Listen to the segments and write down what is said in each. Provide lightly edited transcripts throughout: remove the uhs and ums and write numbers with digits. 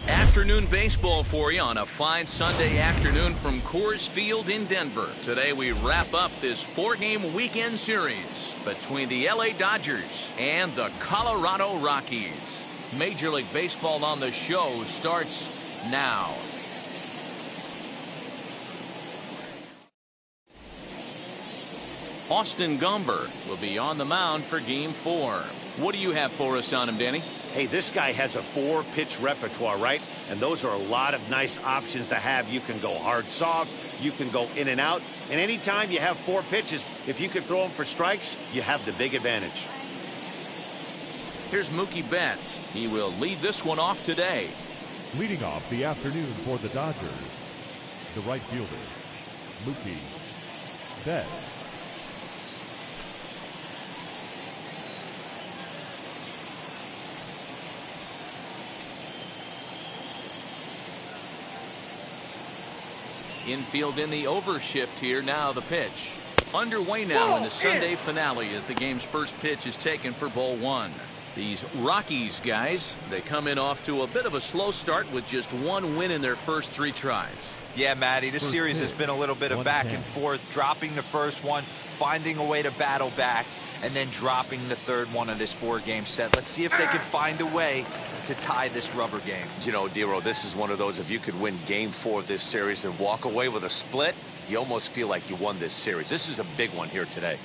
Afternoon baseball for you on a fine Sunday afternoon from Coors Field in Denver. Today we wrap up this 4-game weekend series between the LA Dodgers and the Colorado Rockies. Major League Baseball on the show starts now. Austin Gomber will be on the mound for Game 4. What do you have for us on him, Danny? Hey, this guy has a 4-pitch repertoire, right? And those are a lot of nice options to have. You can go hard, soft. You can go in and out. And anytime you have 4 pitches, if you can throw them for strikes, you have the big advantage. Here's Mookie Betts. He will lead this one off today. Leading off the afternoon for the Dodgers, the right fielder, Mookie Betts. Infield in the overshift here. Now the pitch. Underway now in the Sunday finale as the game's first pitch is taken for ball 1. These Rockies guys, they come in off to a bit of a slow start with just 1 win in their first 3 tries. Yeah, Matty, this series has been a little bit of back and forth, dropping the first one, finding a way to battle back, and then dropping the third one of this 4-game set. Let's see if they can find a way to tie this rubber game. You know, Dero, this is one of those, if you could win Game 4 of this series and walk away with a split, you almost feel like you won this series. This is a big one here today.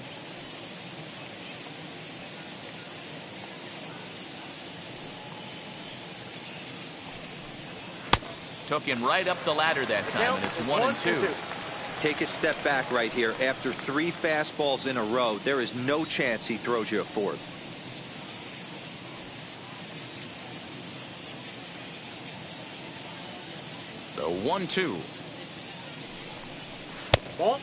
Took him right up the ladder that time, and it's 1-2. Take a step back right here. After 3 fastballs in a row, there is no chance he throws you a 4th. The 1-2. Ball.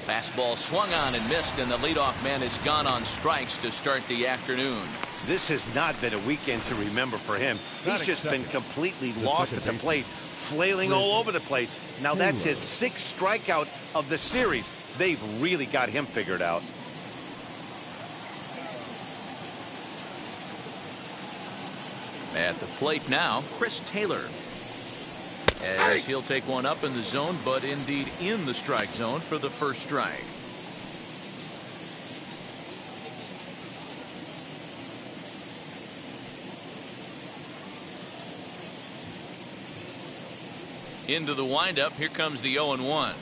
Fastball swung on and missed, and the leadoff man has gone on strikes to start the afternoon. This has not been a weekend to remember for him. He's just been completely lost at the plate, flailing all over the place. Now that's his 6th strikeout of the series. They've really got him figured out. At the plate now, Chris Taylor. As he'll take one up in the zone, but indeed in the strike zone for the first strike. Into the windup, here comes the 0-1.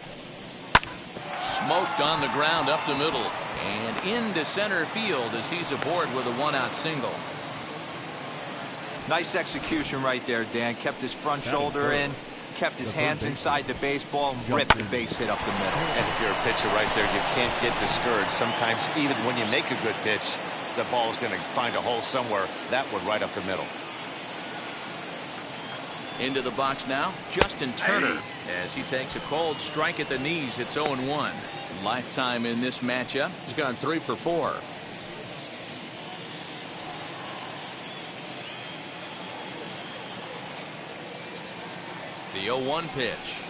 Smoked on the ground up the middle and into center field as he's aboard with a 1-out single. Nice execution right there, Dan. Kept his front shoulder in, kept his hands inside the baseball, and ripped the base hit up the middle. And if you're a pitcher right there, you can't get discouraged. Sometimes even when you make a good pitch, the ball's going to find a hole somewhere. That one right up the middle. Into the box now, Justin Turner, as he takes a cold strike at the knees. It's 0-1. Lifetime in this matchup. He's gone 3 for 4. The 0-1 pitch.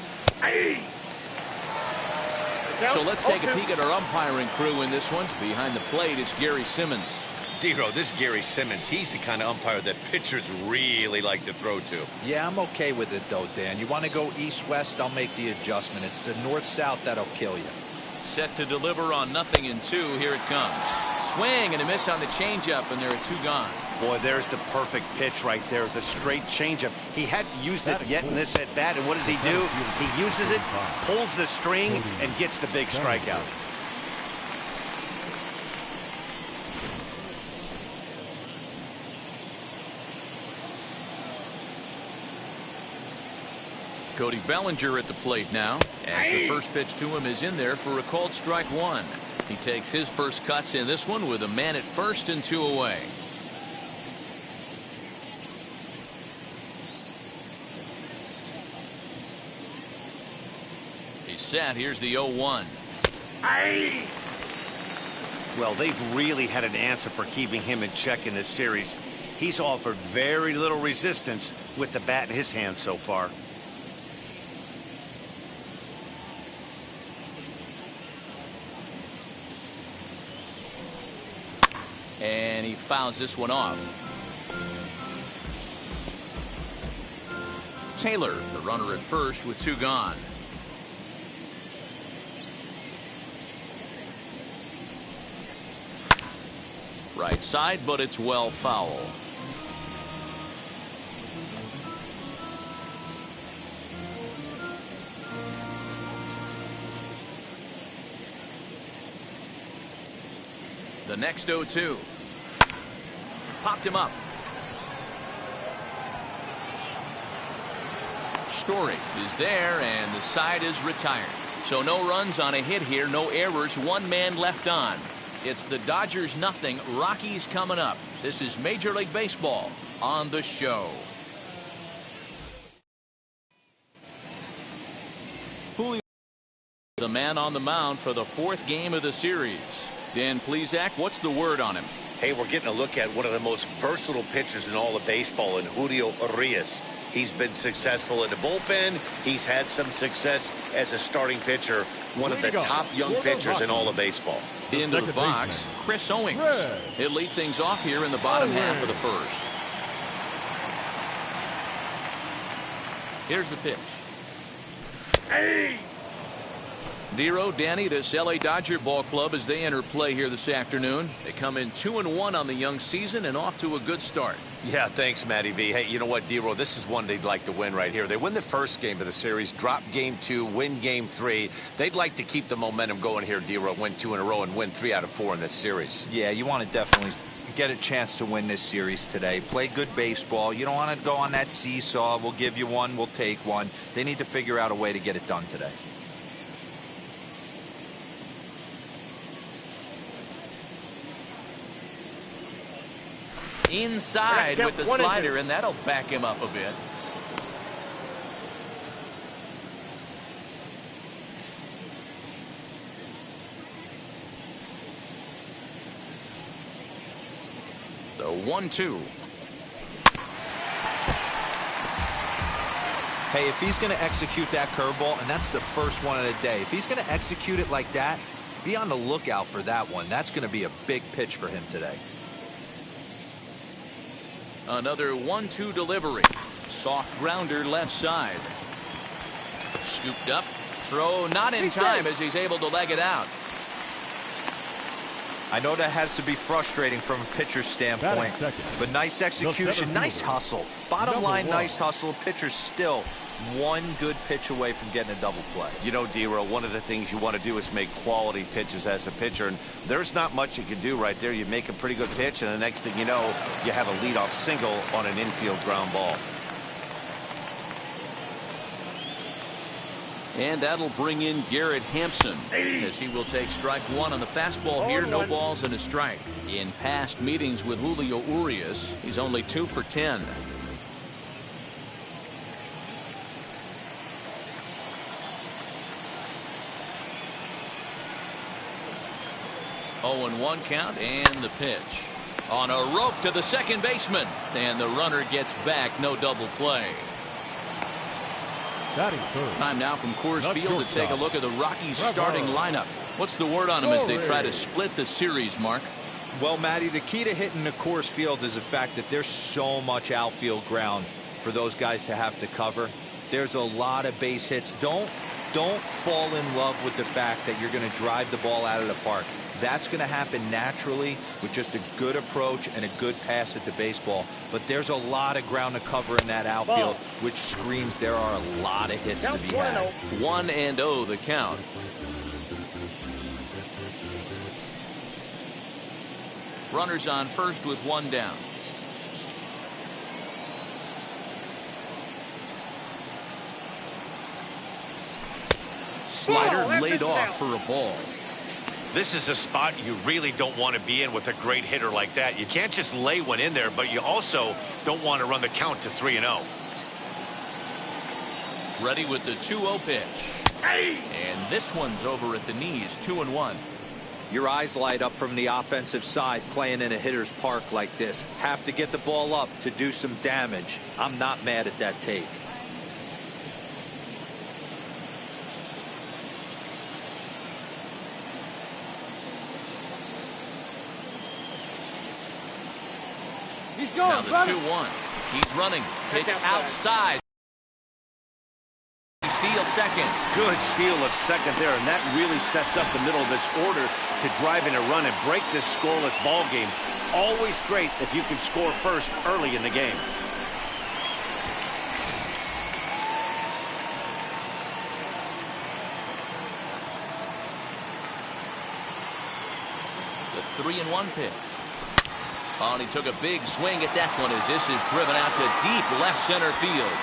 So let's take a peek at our umpiring crew in this one. Behind the plate is Gary Simmons. Dero, this Gary Simmons, he's the kind of umpire that pitchers really like to throw to. Yeah, I'm okay with it, though, Dan. You want to go east-west, I'll make the adjustment. It's the north-south that'll kill you. Set to deliver on 0-2. Here it comes. Swing and a miss on the changeup, and there are 2 gone. Boy, there's the perfect pitch right there, the straight changeup. He hadn't used it yet in this at-bat, and what does he do? He uses it, pulls the string, and gets the big strikeout. Cody Bellinger at the plate now, as the first pitch to him is in there for a called strike 1. He takes his first cuts in this one with a man at first and 2 away. He's set. Here's the 0-1. Well, they've really had an answer for keeping him in check in this series. He's offered very little resistance with the bat in his hand so far. And he fouls this one off. Taylor, the runner at first with 2 gone. Right side, but it's well foul. The next 0-2. Popped him up. Story is there, and the side is retired. So no runs on a hit here, no errors, 1 man left on. It's the Dodgers 0, Rockies coming up. This is Major League Baseball on the show. The man on the mound for the 4th game of the series. Dan Plesac, what's the word on him? Hey, we're getting a look at one of the most versatile pitchers in all of baseball, in Julio Urias. He's been successful in the bullpen. He's had some success as a starting pitcher. One of the top young pitchers in all of baseball. Into the box, Chris Owings. He'll lead things off here in the bottom half of the first. Here's the pitch. Dero, Danny, this L.A. Dodger ball club as they enter play here this afternoon. They come in 2-1 on the young season and off to a good start. Yeah, thanks, Matty V. Hey, you know what, Dero? This is one they'd like to win right here. They win the first game of the series, drop game 2, win game 3. They'd like to keep the momentum going here, Dero, win 2 in a row and win 3 out of 4 in this series. Yeah, you want to definitely get a chance to win this series today. Play good baseball. You don't want to go on that seesaw. We'll give you one, we'll take one. They need to figure out a way to get it done today. Inside with the slider, and that'll back him up a bit. The The 1-2. Hey, if he's going to execute that curveball, and that's the first one of the day, if he's going to execute it like that, be on the lookout for that one. That's going to be a big pitch for him today. Another 1-2 delivery. Soft grounder left side. Scooped up. Throw not in time as he's able to leg it out. I know that has to be frustrating from a pitcher's standpoint, but nice execution, nice hustle. Bottom line, nice hustle. Pitcher's still one good pitch away from getting a double play. You know, D-Row, one of the things you want to do is make quality pitches as a pitcher, and there's not much you can do right there. You make a pretty good pitch, and the next thing you know, you have a leadoff single on an infield ground ball. And that'll bring in Garrett Hanson as he will take strike one on the fastball here. No balls and a strike. In past meetings with Julio Urias, he's only 2 for 10. Oh, and 1 count and the pitch. On a rope to the second baseman. And the runner gets back. No double play. Time now from Coors Field to take a look at the Rockies starting lineup. What's the word on them as they try to split the series, Mark? Well, Matty, the key to hitting the Coors Field is the fact that there's so much outfield ground for those guys to have to cover. There's a lot of base hits. Don't fall in love with the fact that you're going to drive the ball out of the park. That's going to happen naturally with just a good approach and a good pass at the baseball. But there's a lot of ground to cover in that outfield, which screams there are a lot of hits to be had. 1-0 the count. Runners on first with 1 down. Slider laid off for a ball. This is a spot you really don't want to be in with a great hitter like that. You can't just lay one in there, but you also don't want to run the count to 3-0. Ready with the 2-0 pitch. And this one's over at the knees, 2-1. Your eyes light up from the offensive side playing in a hitter's park like this. Have to get the ball up to do some damage. I'm not mad at that take. Now the 2-1. He's running. Pitch outside. He steals second. Good steal of second there, and that really sets up the middle of this order to drive in a run and break this scoreless ball game. Always great if you can score first early in the game. The 3-1 pitch. Oh, and he took a big swing at that one as this is driven out to deep left center field.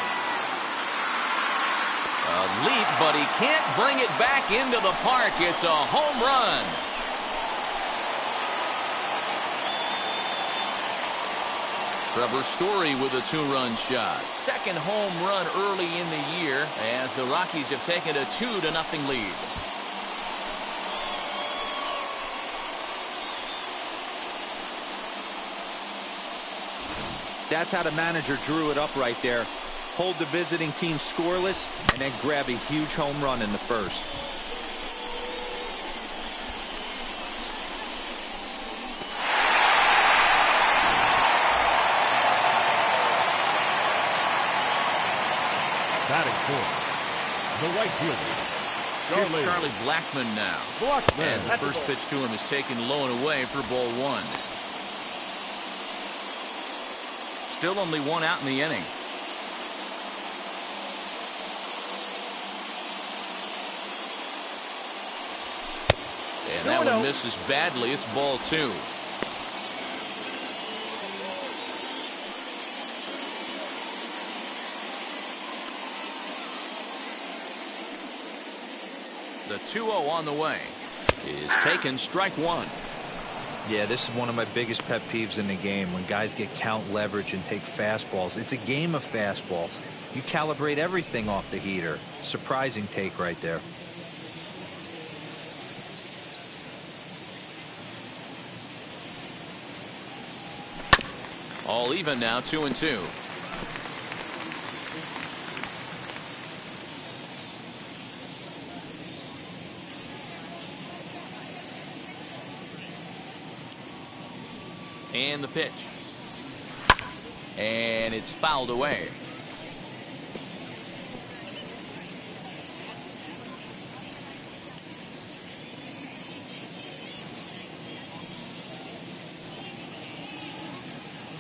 A leap, but he can't bring it back into the park. It's a home run. Trevor Story with a 2-run shot. Second home run early in the year as the Rockies have taken a 2-0 lead. That's how the manager drew it up right there. Hold the visiting team scoreless and then grab a huge home run in the first. Batting fourth, the right fielder. Here's Charlie Blackmon now. As the first pitch to him is taken low and away for ball 1. Still only 1 out in the inning. And that one misses badly. It's ball 2. The 2-0 on the way is taken, strike 1. Yeah, this is one of my biggest pet peeves in the game, when guys get count leverage and take fastballs. It's a game of fastballs. You calibrate everything off the heater. Surprising take right there. All even now, 2-2. And the pitch. And it's fouled away.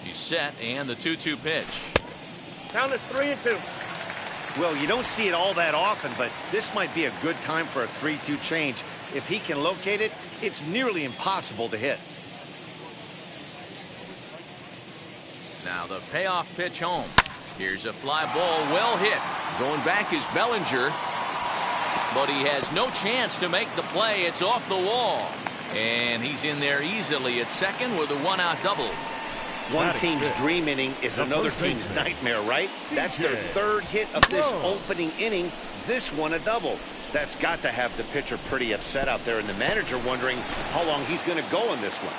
He's set, and the 2-2 pitch. Count is 3-2. Well, you don't see it all that often, but this might be a good time for a 3-2 change. If he can locate it, it's nearly impossible to hit. Now the payoff pitch home. Here's a fly ball, well hit. Going back is Bellinger, but he has no chance to make the play. It's off the wall, and he's in there easily at second with a one-out double. One team's dream inning is another team's nightmare, right? That's their third hit of this opening inning. This one a double. That's got to have the pitcher pretty upset out there, and the manager wondering how long he's going to go in this one.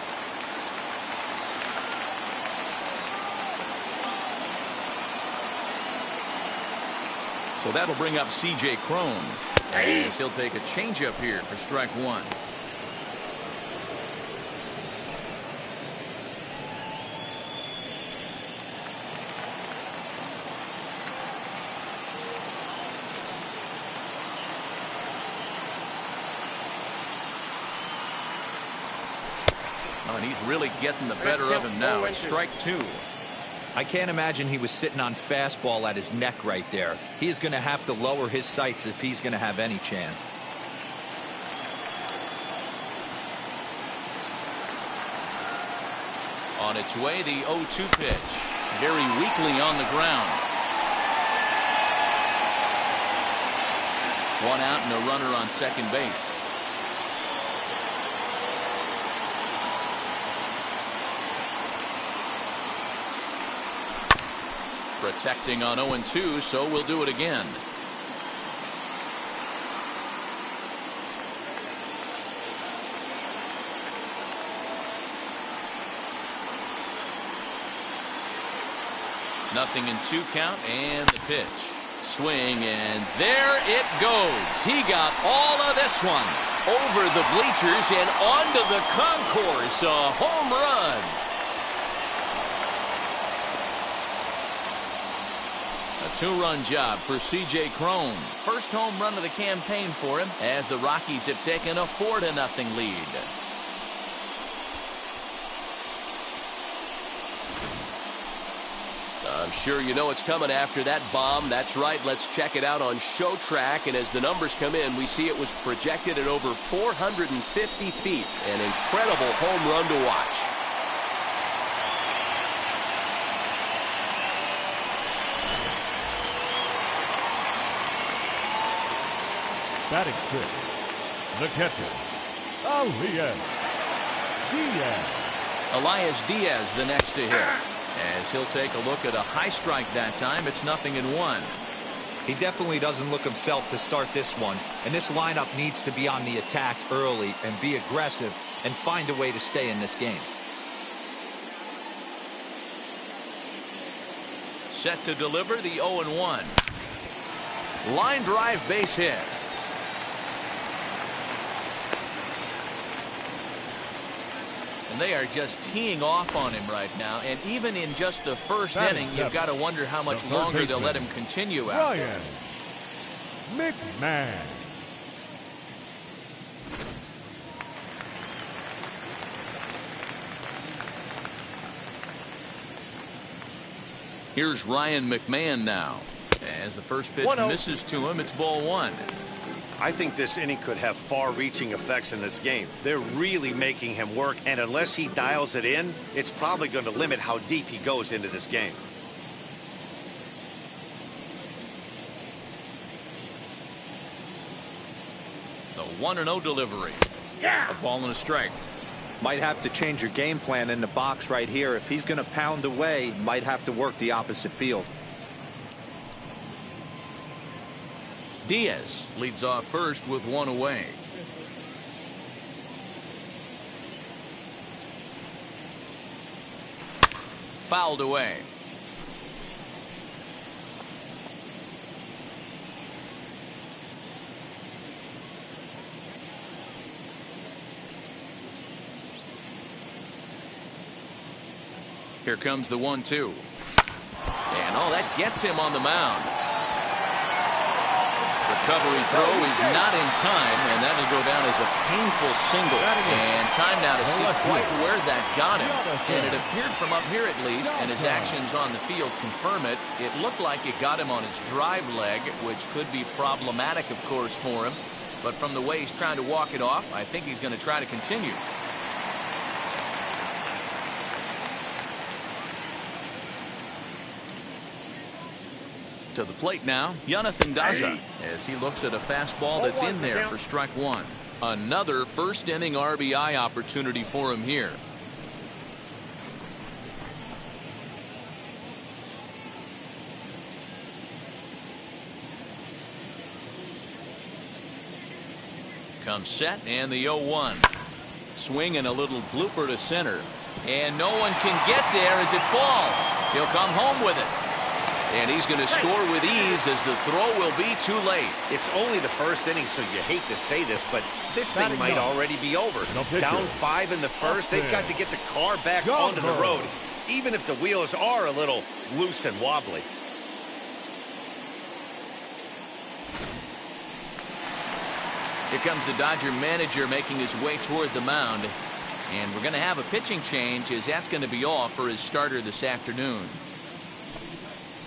So that'll bring up C.J. Cron, as he'll take a changeup here for strike one. Oh, and he's really getting the better of him now. It's strike two. I can't imagine he was sitting on fastball at his neck right there. He is going to have to lower his sights if he's going to have any chance. On its way, the 0-2 pitch. Very weakly on the ground. One out and a runner on second base. Protecting on 0-2, so we'll do it again. Nothing in 2 count, and the pitch. Swing, and there it goes. He got all of this one. Over the bleachers and onto the concourse. A home run. A 2-run job for C.J. Cron. First home run of the campaign for him, as the Rockies have taken a 4-0 lead. I'm sure you know it's coming after that bomb. That's right. Let's check it out on Show Track. And as the numbers come in, we see it was projected at over 450 feet. An incredible home run to watch. Batting sixth, the catcher, Elias Diaz the next to hit, as he'll take a look at a high strike that time. It's 0-1. He definitely doesn't look himself to start this one, and this lineup needs to be on the attack early and be aggressive and find a way to stay in this game. Set to deliver the 0-1. Line drive base hit. And they are just teeing off on him right now. And even in just the first inning, you've got to wonder how much longer they'll let him continue out there. Mcmahon. Here's Ryan McMahon now. As the first pitch misses to him, it's ball one. I think this inning could have far-reaching effects in this game. They're really making him work, and unless he dials it in, it's probably going to limit how deep he goes into this game. The 1-0 delivery. A ball and a strike. Might have to change your game plan in the box right here. If he's going to pound away, might have to work the opposite field. Diaz leads off first with one away. fouled away. Here comes the 1-2. And oh, that gets him on the mound. Recovery throw is not in time, and that'll go down as a painful single. And time now to see quite where that got him. And it appeared from up here at least, and his actions on the field confirm it. It looked like it got him on his drive leg, which could be problematic, of course, for him. But from the way he's trying to walk it off, I think he's going to try to continue. To the plate now, Jonathan Daza, as he looks at a fastball that's in there for strike one. Another first inning RBI opportunity for him here. Comes set and the 0-1. Swing and a little blooper to center. And no one can get there as it falls. He'll come home with it. And he's going to score with ease as the throw will be too late. It's only the first inning, so you hate to say this, but this thing might already be over. Down 5 in the first, they've got to get the car back onto the road, even if the wheels are a little loose and wobbly. Here comes the Dodger manager making his way toward the mound. And we're going to have a pitching change, as that's going to be all for his starter this afternoon.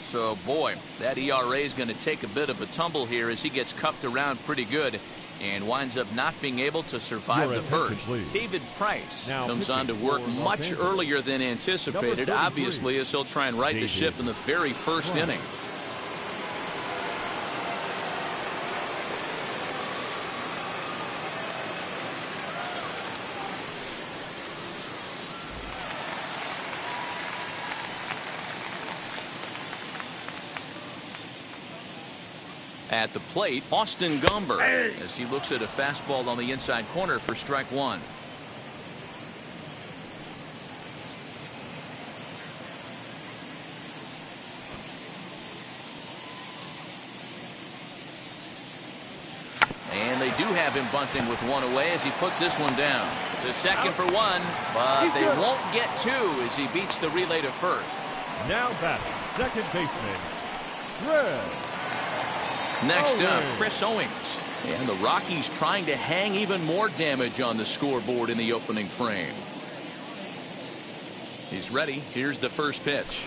So, boy, that ERA is going to take a bit of a tumble here as he gets cuffed around pretty good and winds up not being able to survive the first. David Price comes on to work much earlier than anticipated, obviously, as he'll try and right the ship in the very first inning. At the plate, Austin Gomber, as he looks at a fastball on the inside corner for strike one. And they do have him bunting with one away as he puts this one down. To second for one, but they won't get two as he beats the relay to first. Now batting, second baseman, Red. Next up, Chris Owings. And the Rockies trying to hang even more damage on the scoreboard in the opening frame. He's ready. Here's the first pitch.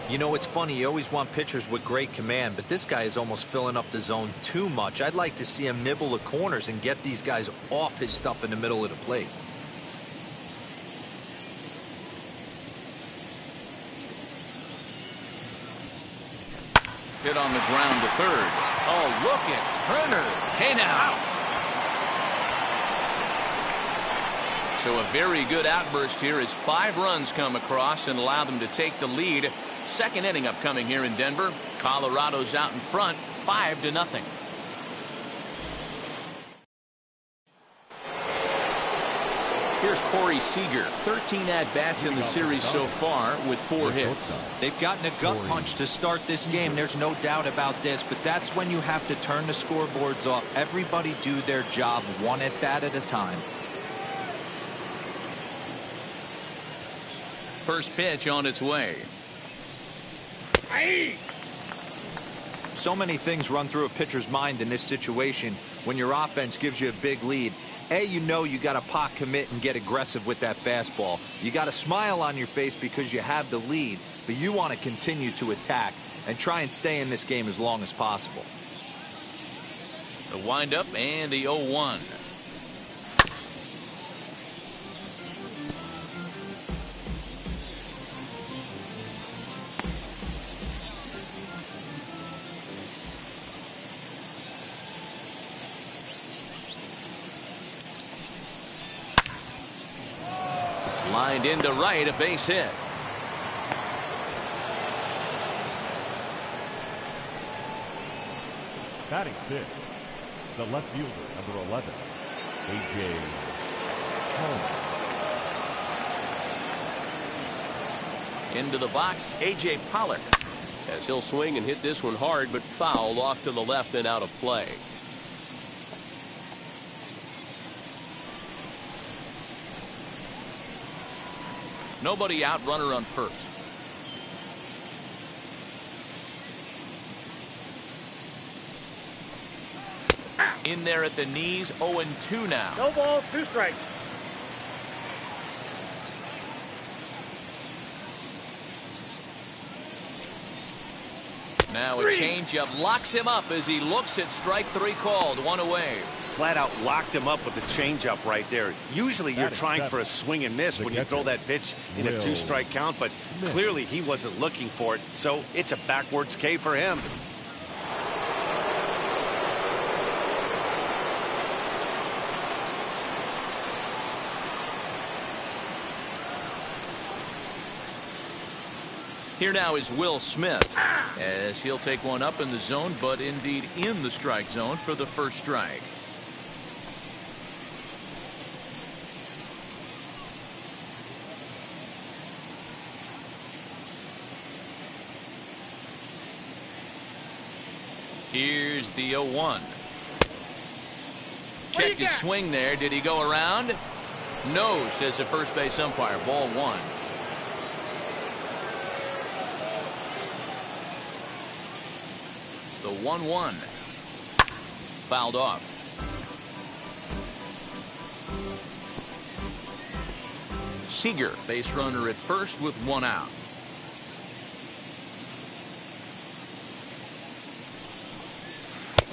You know, it's funny. You always want pitchers with great command, but this guy is almost filling up the zone too much. I'd like to see him nibble the corners and get these guys off his stuff in the middle of the plate. Hit on the ground to third. Oh, look at Turner. Hey now. So a very good outburst here as 5 runs come across and allow them to take the lead. Second inning upcoming here in Denver. Colorado's out in front, 5-0. Here's Corey Seeger, 13 at-bats in the series so far with 4 hits. They've gotten a gut punch to start this game. There's no doubt about this, but that's when you have to turn the scoreboards off. Everybody do their job one at-bat at a time. First pitch on its way. So many things run through a pitcher's mind in this situation when your offense gives you a big lead. You know you got to pot commit and get aggressive with that fastball. You got a smile on your face because you have the lead, but you want to continue to attack and try and stay in this game as long as possible. The windup and the 0-1. Lined into right, a base hit. Batting 6, the left fielder, number 11, A.J. Pollard. Into the box, A.J. Pollard. As he'll swing and hit this one hard, but foul off to the left and out of play. Nobody out, runner on first. In there at the knees, 0-2 now. No ball, 2 strikes. Now a changeup locks him up as he looks at strike 3 called. 1 away. Flat out locked him up with the changeup right there. Usually you're trying for a swing and miss when you throw that pitch in a 2-strike count, but clearly he wasn't looking for it, so it's a backwards K for him. Here now is Will Smith as he'll take one up in the zone, but indeed in the strike zone for the first strike. Here's the 0-1. Checked his swing there. Did he go around? No, says the first base umpire. Ball 1. The 1-1. Fouled off. Seeger, base runner at first with 1 out.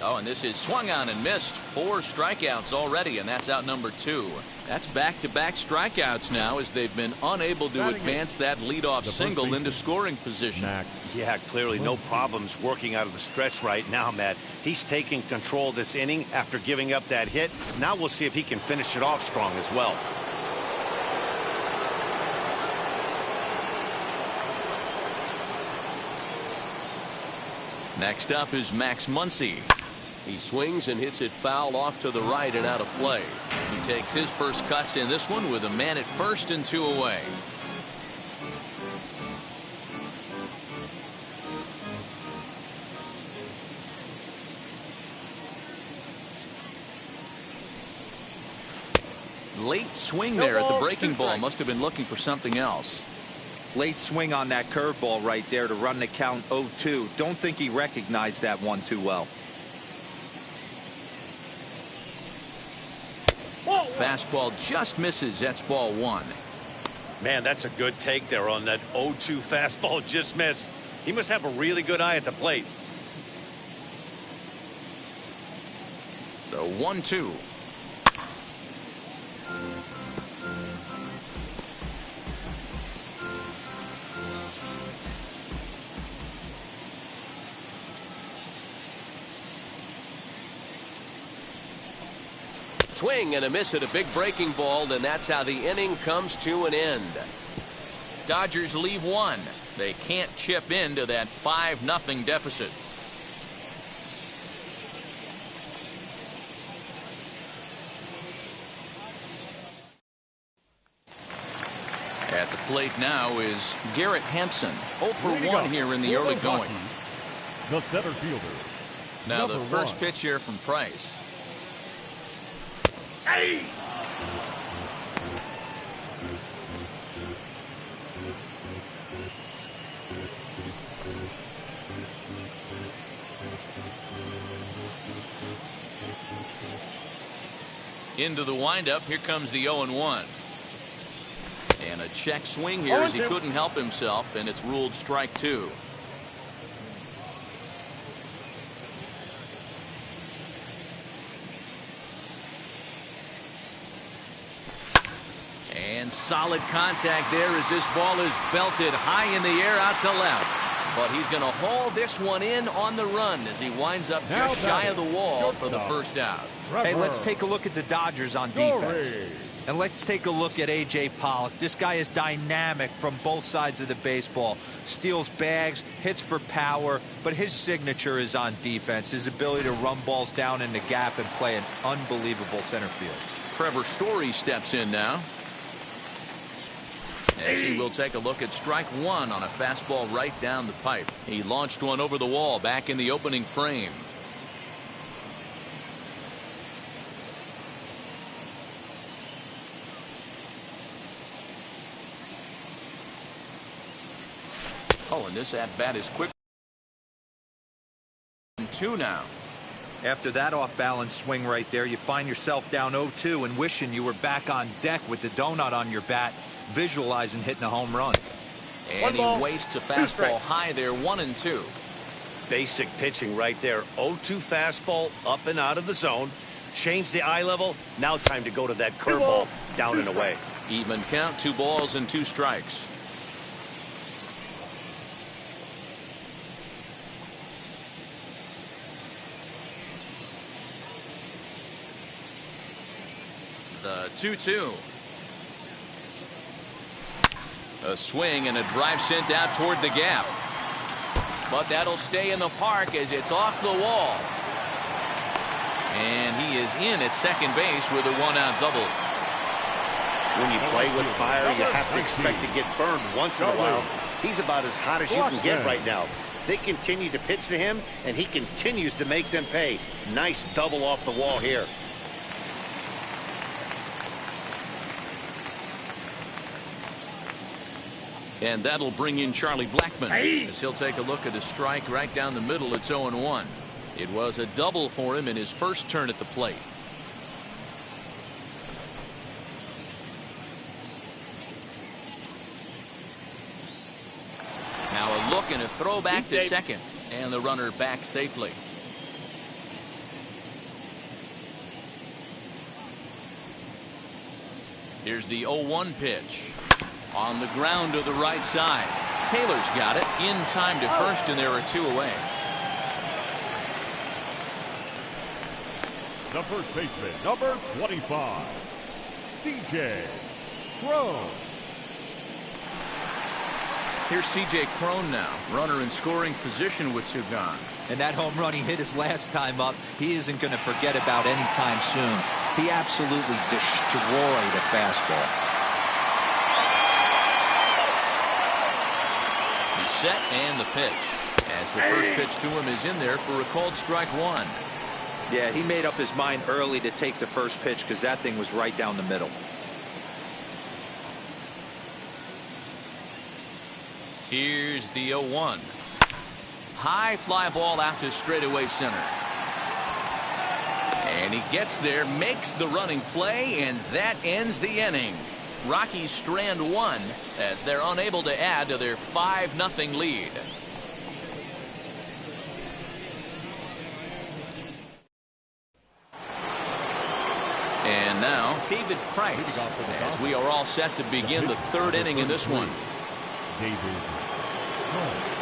Oh, and this is swung on and missed. 4 strikeouts already, and that's out number 2. That's back-to-back strikeouts now as they've been unable to advance that leadoff single into scoring position. Yeah, clearly no problems working out of the stretch right now, Matt. He's taking control of this inning after giving up that hit. Now we'll see if he can finish it off strong as well. Next up is Max Muncy. He swings and hits it foul off to the right and out of play. He takes his first cuts in this one with a man at first and 2 away. Late swing there at the breaking ball. Must have been looking for something else. Late swing on that curveball right there to run the count 0-2. Don't think he recognized that one too well. Fastball just misses. That's ball 1. Man, that's a good take there on that 0-2 fastball just missed. He must have a really good eye at the plate. The 1-2. Swing and a miss at a big breaking ball, and that's how the inning comes to an end. Dodgers leave 1. They can't chip into that 5-0 deficit. At the plate now is Garrett Hanson. 0 for 1 here in the early going. The center fielder. Now the first pitch here from Price. Hey! Into the windup. Here comes the 0-1. And a check swing here as he couldn't help himself, and it's ruled strike 2. And solid contact there as this ball is belted high in the air out to left. But he's going to haul this one in on the run as he winds up just shy of the wall for the first out. Hey, let's take a look at the Dodgers on defense. And let's take a look at A.J. Pollard. This guy is dynamic from both sides of the baseball. Steals bags, hits for power, but his signature is on defense. His ability to run balls down in the gap and play an unbelievable center field. Trevor Story steps in now. As he will take a look at strike one on a fastball right down the pipe. He launched one over the wall back in the opening frame. Oh, and this at-bat is quick. 2 now. After that off-balance swing right there, you find yourself down 0-2 and wishing you were back on deck with the donut on your bat, visualizing hitting a home run. And he wastes a fastball high there, 1-2. Basic pitching right there. 0-2 fastball up and out of the zone. Change the eye level. Now time to go to that curveball down and away. Even count, 2 balls and 2 strikes. The 2-2. A swing and a drive sent out toward the gap. But that'll stay in the park as it's off the wall. And he is in at second base with a 1-out double. When you play with fire, you have to expect to get burned once in a while. He's about as hot as you can get right now. They continue to pitch to him, and he continues to make them pay. Nice double off the wall here. And that'll bring in Charlie Blackmon as he'll take a look at a strike right down the middle. It's 0-1. It was a double for him in his first turn at the plate. Now a look and a throw back to second, and the runner back safely. Here's the 0-1 pitch. On the ground to the right side. Taylor's got it in time to first, and there are 2 away. The first baseman, number 25, C.J. Crone. Here's C.J. Crone now, runner in scoring position with 2 gone. And that home run he hit his last time up, he isn't going to forget about anytime soon. He absolutely destroyed a fastball. Set and the pitch. As the first pitch to him is in there for a called strike 1. Yeah, he made up his mind early to take the first pitch because that thing was right down the middle. Here's the 0-1. High fly ball out to straightaway center. And he gets there, makes the running play, and that ends the inning. Rockies strand 1 as they're unable to add to their 5-0 lead. And now David Price as we are all set to begin the 3rd inning in this one. David Price.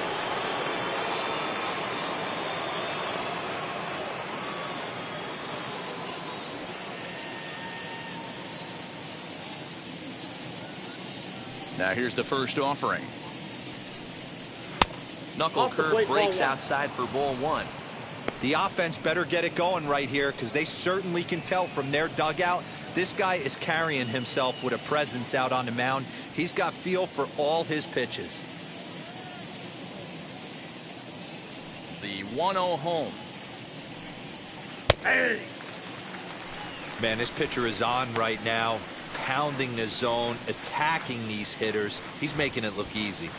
Now here's the first offering. Knuckle curve breaks outside for ball 1. The offense better get it going right here because they certainly can tell from their dugout this guy is carrying himself with a presence out on the mound. He's got feel for all his pitches. The 1-0 home. Hey. Man, this pitcher is on right now, pounding the zone, attacking these hitters. He's making it look easy.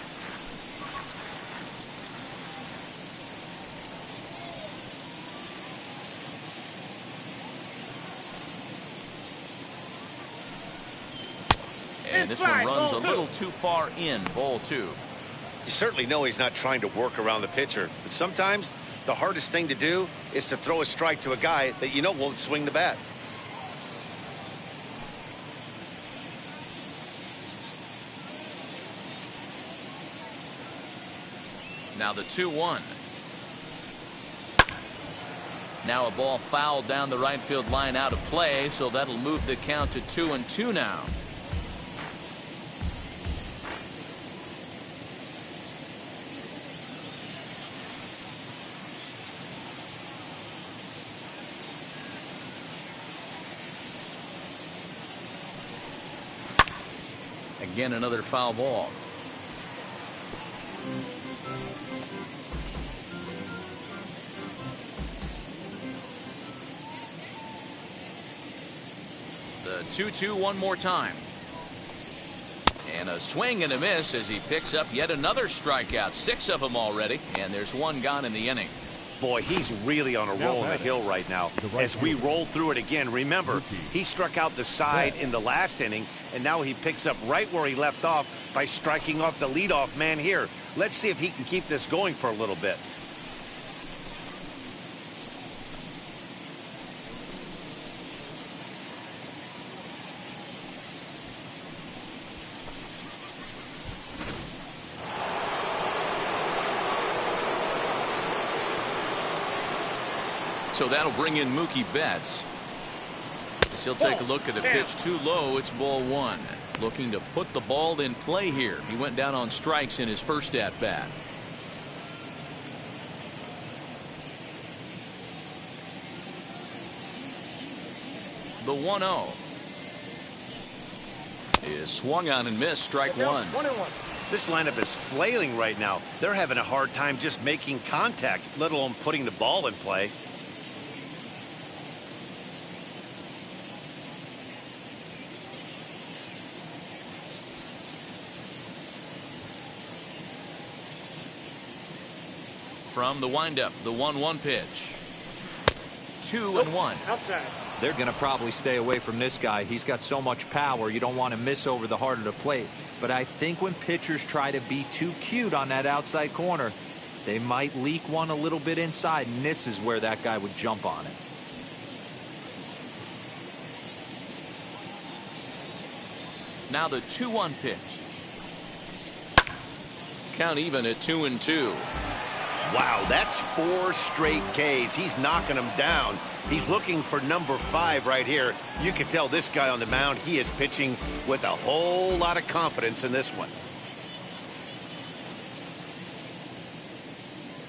And this one runs a little too far in, ball 2. You certainly know he's not trying to work around the pitcher, but sometimes the hardest thing to do is to throw a strike to a guy that you know won't swing the bat. Now the 2-1. Now a ball fouled down the right field line out of play, so that'll move the count to 2-2 now. Again, another foul ball. The 2-2 one more time. And a swing and a miss as he picks up yet another strikeout. 6 of them already, and there's 1 gone in the inning. Boy, he's really on a roll in the hill right now. As we roll through it again, remember, he struck out the side in the last inning, and now he picks up right where he left off by striking off the leadoff man here. Let's see if he can keep this going for a little bit. So that'll bring in Mookie Betts. As he'll take a look at a pitch too low. It's ball 1. Looking to put the ball in play here. He went down on strikes in his first at bat. The 1-0 is swung on and missed. Strike 1. This lineup is flailing right now. They're having a hard time just making contact, let alone putting the ball in play. From the windup, the 1-1 pitch. 2-1. Outside. They're going to probably stay away from this guy. He's got so much power. You don't want to miss over the heart of the plate. But I think when pitchers try to be too cute on that outside corner, they might leak one a little bit inside, and this is where that guy would jump on it. Now the 2-1 pitch. Count even at 2-2. Wow, that's 4 straight Ks. He's knocking them down. He's looking for number 5 right here. You can tell this guy on the mound, he is pitching with a whole lot of confidence in this one.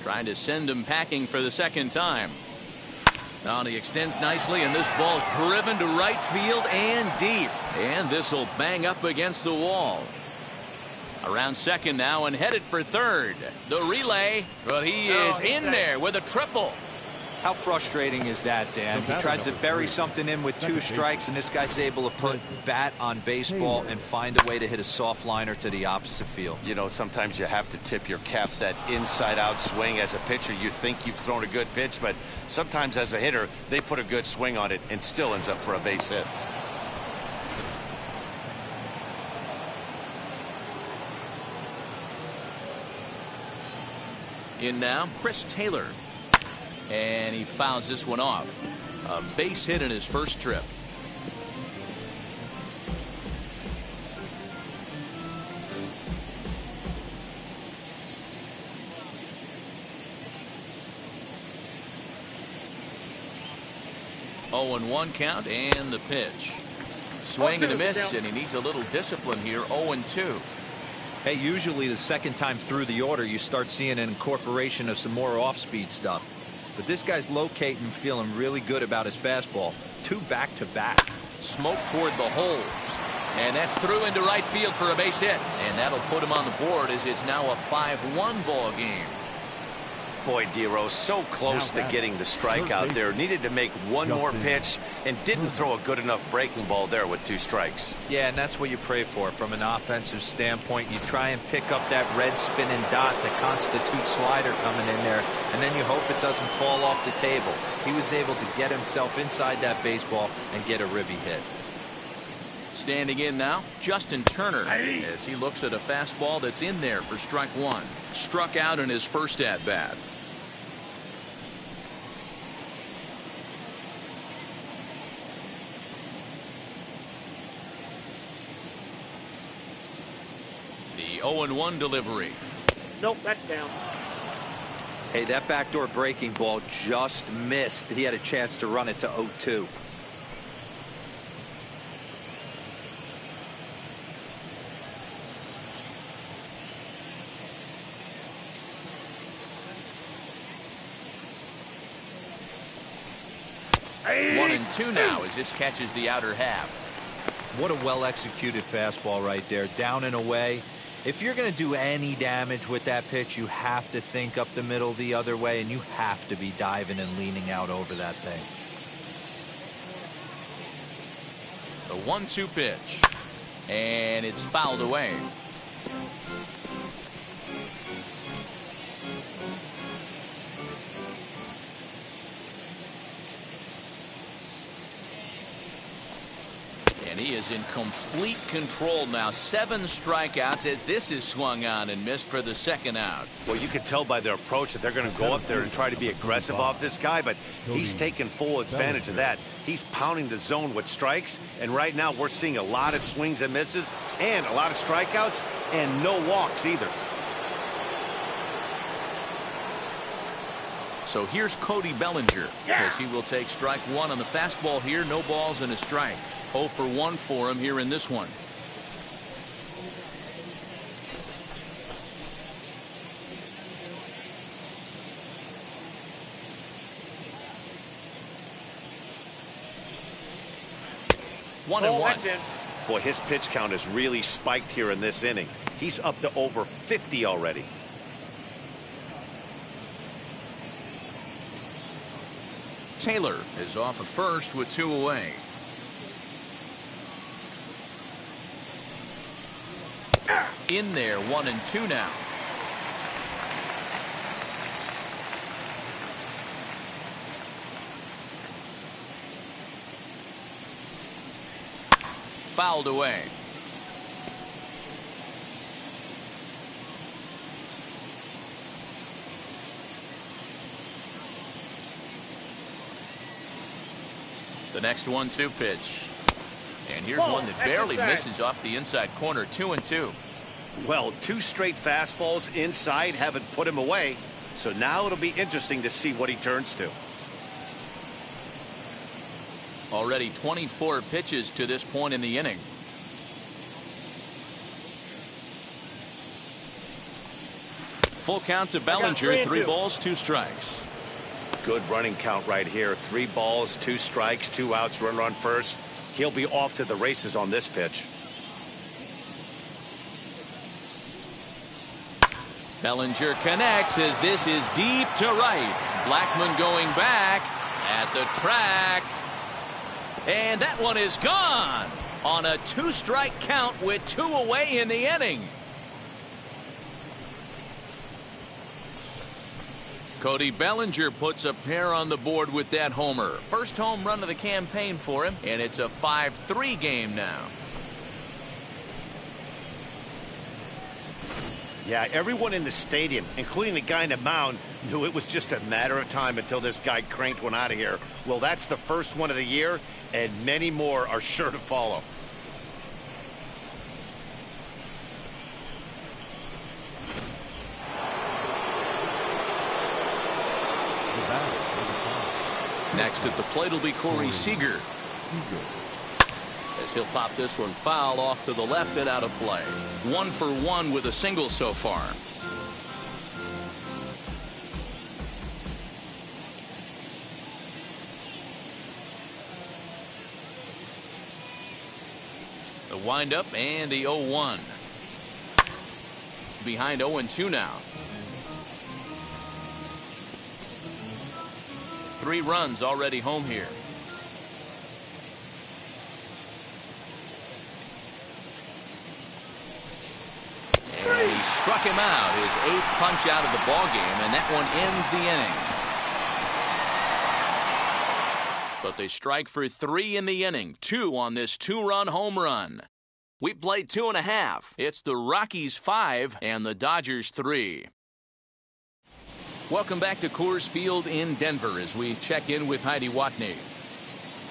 Trying to send him packing for the second time. Now he extends nicely, and this ball's driven to right field and deep. And this will bang up against the wall. Around second now and headed for third. The relay, but he is in there with a triple. How frustrating is that, Dan? He tries to bury something in with 2 strikes, and this guy's able to put bat on baseball and find a way to hit a soft liner to the opposite field. You know, sometimes you have to tip your cap. That inside-out swing as a pitcher, you think you've thrown a good pitch, but sometimes as a hitter, they put a good swing on it and still ends up for a base hit. In now, Chris Taylor. And he fouls this one off. A base hit in his first trip. Oh, and 1 count and the pitch. Swing and a miss, and he needs a little discipline here. 0-2. Hey, usually the second time through the order, you start seeing an incorporation of some more off-speed stuff. But this guy's locating, feeling really good about his fastball. 2 back-to-back. Smoke toward the hole. And that's through into right field for a base hit. And that'll put him on the board as it's now a 5-1 ball game. Boy, Dero, so close to getting the strikeout there. Needed to make one more pitch and didn't throw a good enough breaking ball there with 2 strikes. Yeah, and that's what you pray for from an offensive standpoint. You try and pick up that red spinning dot that constitutes slider coming in there, and then you hope it doesn't fall off the table. He was able to get himself inside that baseball and get a ribby hit. Standing in now, Justin Turner, as he looks at a fastball that's in there for strike 1. Struck out in his first at-bat. The 0-1 delivery. Nope, that's down. Hey, that backdoor breaking ball just missed. He had a chance to run it to 0-2. Hey. 1-2 now as this catches the outer half. What a well-executed fastball right there, down and away. If you're going to do any damage with that pitch, you have to think up the middle the other way, and you have to be diving and leaning out over that thing. The 1-2 pitch. And it's fouled away. And he is in complete control now. 7 strikeouts as this is swung on and missed for the second out. Well, you can tell by their approach that they're going to go up there and try to be aggressive off this guy, but he's taking full advantage of that. He's pounding the zone with strikes, and right now we're seeing a lot of swings and misses and a lot of strikeouts and no walks either. So here's Cody Bellinger as he will take strike 1 on the fastball here. No balls and a strike. 0 for 1 for him here in this one. One and one. Boy, his pitch count has really spiked here in this inning. He's up to over 50 already. Taylor is off at first with 2 away. In there, 1 and 2 now. Fouled away. The next 1-2 pitch. And here's one that barely misses off the inside corner. 2 and 2. Well, 2 straight fastballs inside haven't put him away. So now it'll be interesting to see what he turns to. Already 24 pitches to this point in the inning. Full count to Bellinger. 3 balls, 2 strikes. Good running count right here. 3 balls, 2 strikes, 2 outs, runner on first. He'll be off to the races on this pitch. Bellinger connects as this is deep to right. Blackmon going back at the track. And that one is gone on a 2-strike count with 2 away in the inning. Cody Bellinger puts a pair on the board with that homer. First home run of the campaign for him, and it's a 5-3 game now. Yeah, everyone in the stadium, including the guy in the mound, knew it was just a matter of time until this guy cranked one out of here. Well, that's the first one of the year, and many more are sure to follow. Next at the plate will be Corey Seeger. As he'll pop this one foul off to the left and out of play. 1 for 1 with a single so far. The windup and the 0-1. Behind 0-2 now. 3 runs already home here. And he struck him out, his 8th punch out of the ballgame, and that one ends the inning. But they strike for 3 in the inning, 2 on this 2-run home run. We played 2.5. It's the Rockies 5 and the Dodgers 3. Welcome back to Coors Field in Denver as we check in with Heidi Watney.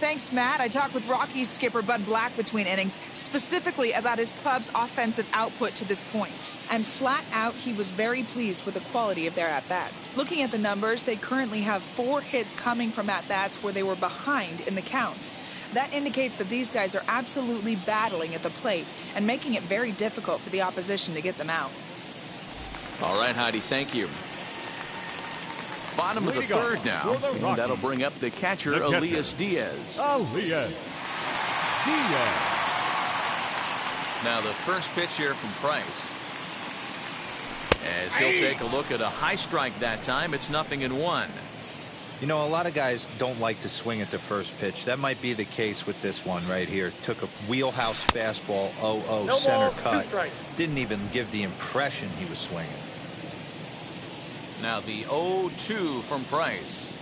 Thanks, Matt. I talked with Rockies skipper Bud Black between innings, specifically about his club's offensive output to this point. And flat out, he was very pleased with the quality of their at-bats. Looking at the numbers, they currently have 4 hits coming from at-bats where they were behind in the count. That indicates that these guys are absolutely battling at the plate and making it very difficult for the opposition to get them out. All right, Heidi, thank you. Bottom of the 3rd now, and that'll bring up the catcher, Elias Diaz. Elias Diaz. Now the first pitch here from Price. As he'll take a look at a high strike that time, it's 0-1. You know, a lot of guys don't like to swing at the first pitch. That might be the case with this one right here. Took a wheelhouse fastball, 0-0 center cut. Didn't even give the impression he was swinging. Now the 0-2 from Price.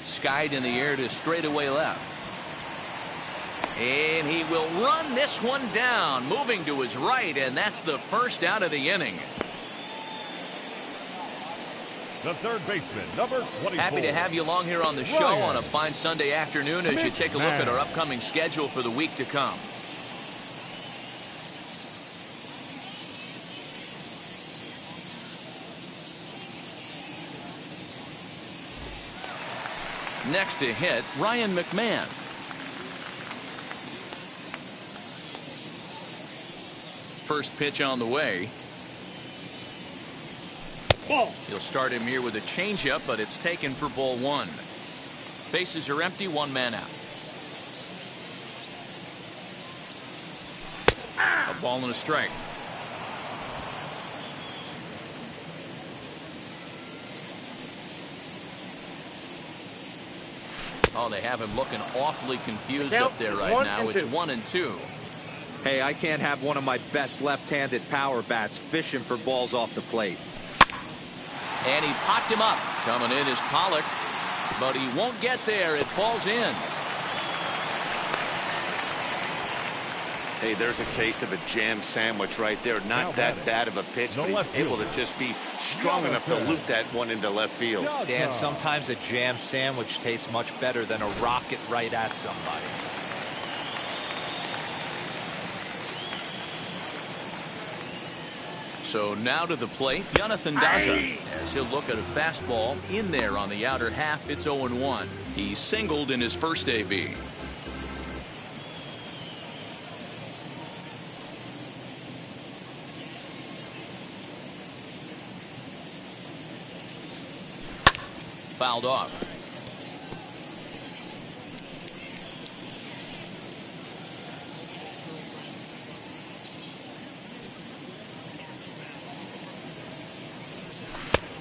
Skied in the air to straightaway left. And he will run this one down, moving to his right, and that's the first out of the inning. The third baseman, number 24. Happy to have you along here on the show on a fine Sunday afternoon as you take a look at our upcoming schedule for the week to come. Next to hit, Ryan Mcmahon. First pitch on the way. He'll start him here with a changeup, but it's taken for ball 1. Bases are empty, 1 man out. A ball and a strike. Oh, they have him looking awfully confused up there right now. It's 1-2. Hey, I can't have one of my best left-handed power bats fishing for balls off the plate. And he popped him up. Coming in is Pollard, but he won't get there. It falls in. Hey, there's a case of a jam sandwich right there. Not that bad of a pitch, but he's able to just be strong enough to loop that one into left field. Dan, sometimes a jam sandwich tastes much better than a rocket right at somebody. So now to the plate, Jonathan Daza, as he'll look at a fastball in there on the outer half. It's 0-1. He singled in his first AB. Fouled off.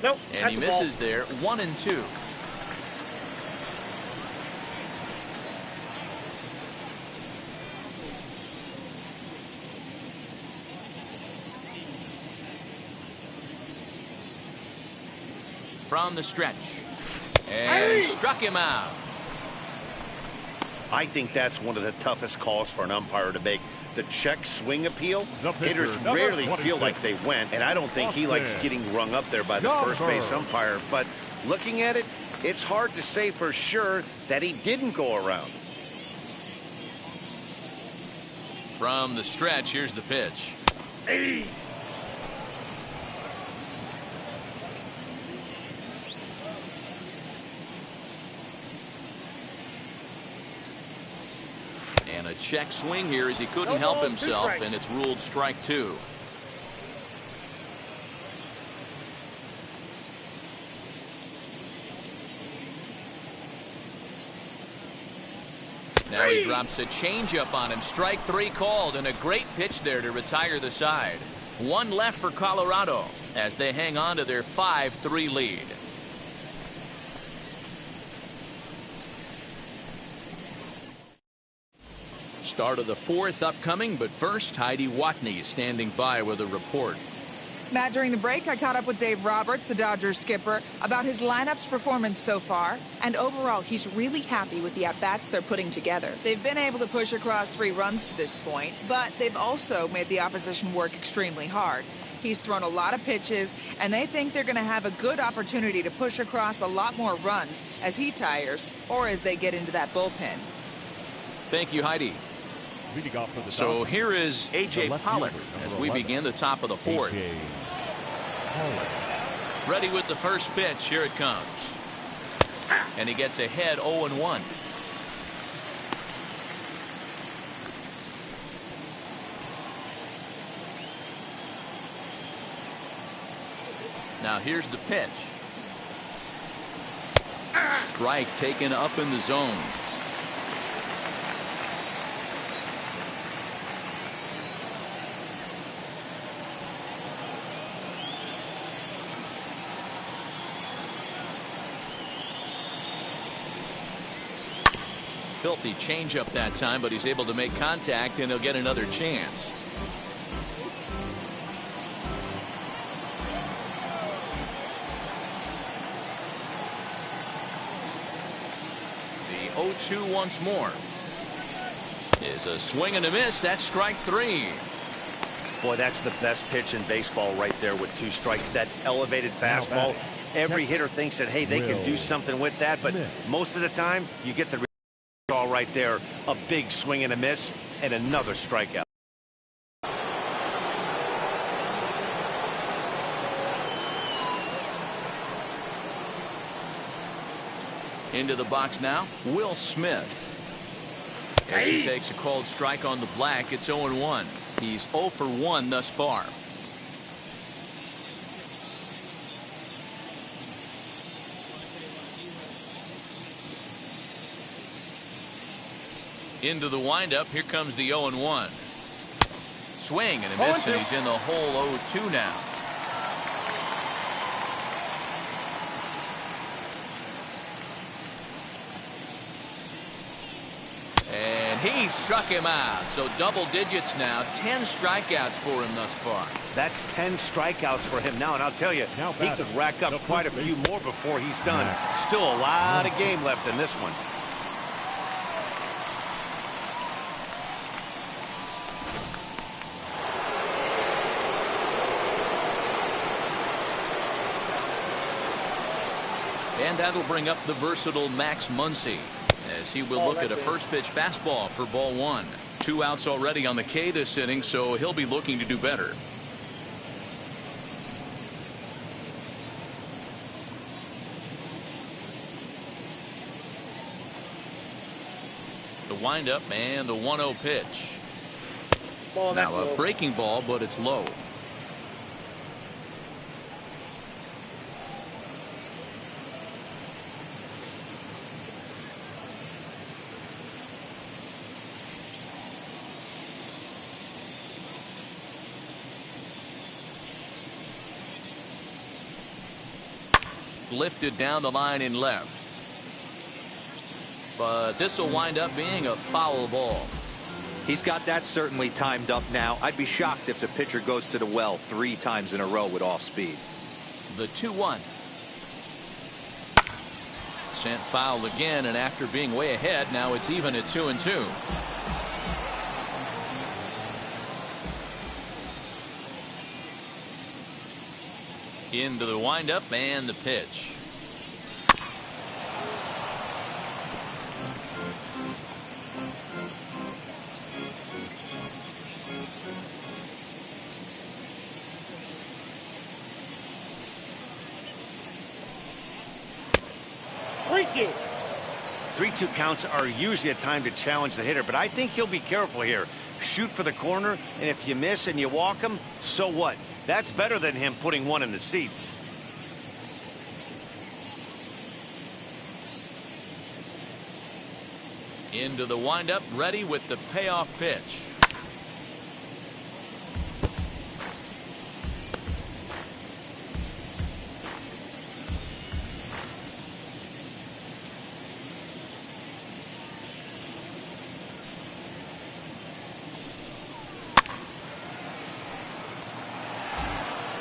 Nope. And he misses there. 1-2. From the stretch. And he struck him out. I think that's one of the toughest calls for an umpire to make. The check swing appeal. Hitters rarely feel like they went, and I don't think he likes getting rung up there by the first base umpire. But looking at it, it's hard to say for sure that he didn't go around. From the stretch, here's the pitch. And a check swing here as he couldn't help himself, and it's ruled strike 2. Now he drops a changeup on him. Strike 3 called, and a great pitch there to retire the side. 1 left for Colorado as they hang on to their 5-3 lead. Start of the 4th upcoming, but first, Heidi Watney is standing by with a report. Matt, during the break, I caught up with Dave Roberts, the Dodgers skipper, about his lineup's performance so far. And overall, he's really happy with the at-bats they're putting together. They've been able to push across 3 runs to this point, but they've also made the opposition work extremely hard. He's thrown a lot of pitches, and they think they're going to have a good opportunity to push across a lot more runs as he tires or as they get into that bullpen. Thank you, Heidi. So here is A.J. Pollard as we begin the top of the 4th. Ready with the first pitch. Here it comes. And he gets ahead 0-1. Now here's the pitch. Strike taken up in the zone. Filthy changeup that time, but he's able to make contact, and he'll get another chance. The 0-2 once more. Is a swing and a miss. That's strike 3. Boy, that's the best pitch in baseball right there with 2 strikes. That elevated fastball. Every hitter thinks that, hey, they can do something with that, but most of the time you get the all right there, a big swing and a miss, and another strikeout. Into the box now, Will Smith. As he takes a called strike on the black, it's 0-1. He's 0 for 1 thus far. Into the windup. Here comes the 0-1. Swing and a miss, and he's in the hole 0-2 now. And he struck him out. So double digits now. 10 strikeouts for him thus far. That's 10 strikeouts for him now, and I'll tell you, he could rack up quite a few more before he's done. Still a lot of game left in this one. And that'll bring up the versatile Max Muncy, as he will look at a first pitch fastball for ball 1. 2 outs already on the K this inning, so he'll be looking to do better. The windup and the 1-0 pitch. Now a breaking ball, but it's low. Lifted down the line in left. But this will wind up being a foul ball. He's got that certainly timed up now. I'd be shocked if the pitcher goes to the well 3 times in a row with off speed. The 2-1. Sent foul again, and after being way ahead, now it's even at 2-2. Into the windup and the pitch. Three-two. 3-2 counts are usually a time to challenge the hitter, but I think he'll be careful here. Shoot for the corner, and if you miss and you walk him, so what? That's better than him putting one in the seats. Into the windup, ready with the payoff pitch.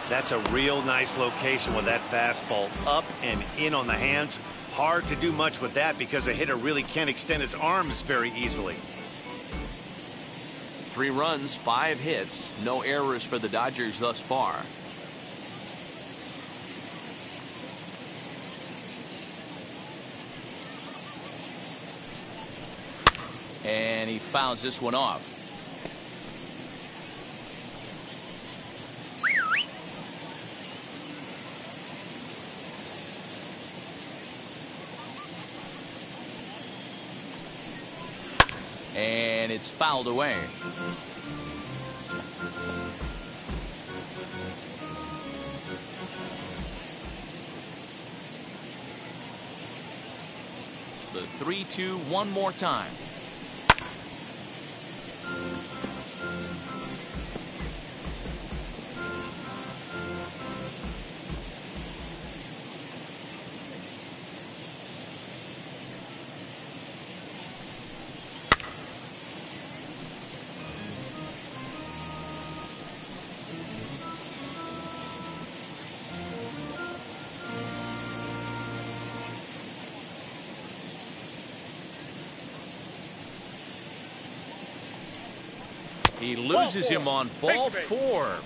That's a real nice location with that fastball up and in on the hands. Hard to do much with that because a hitter really can't extend his arms very easily. 3 runs, 5 hits, no errors for the Dodgers thus far. And he fouls this one off. And it's fouled away. The 3-2 one more time. He loses him on ball 4.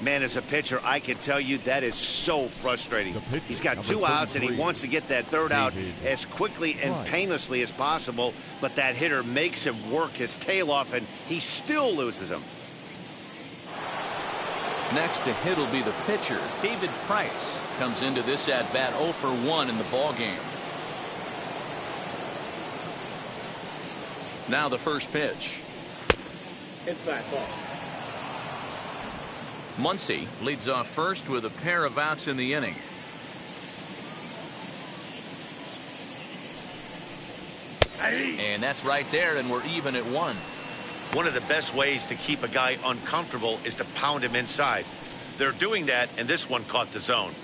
Man, as a pitcher, I can tell you that is so frustrating. He's got 2 outs, and he wants to get that 3rd out as quickly and painlessly as possible, but that hitter makes him work his tail off, and he still loses him. Next to hit will be the pitcher, David Price. Comes into this at-bat 0 for 1 in the ballgame. Now the first pitch. Inside ball. Muncy leads off first with a pair of outs in the inning. And that's right there, and we're even at 1. One of the best ways to keep a guy uncomfortable is to pound him inside. They're doing that, and this one caught the zone.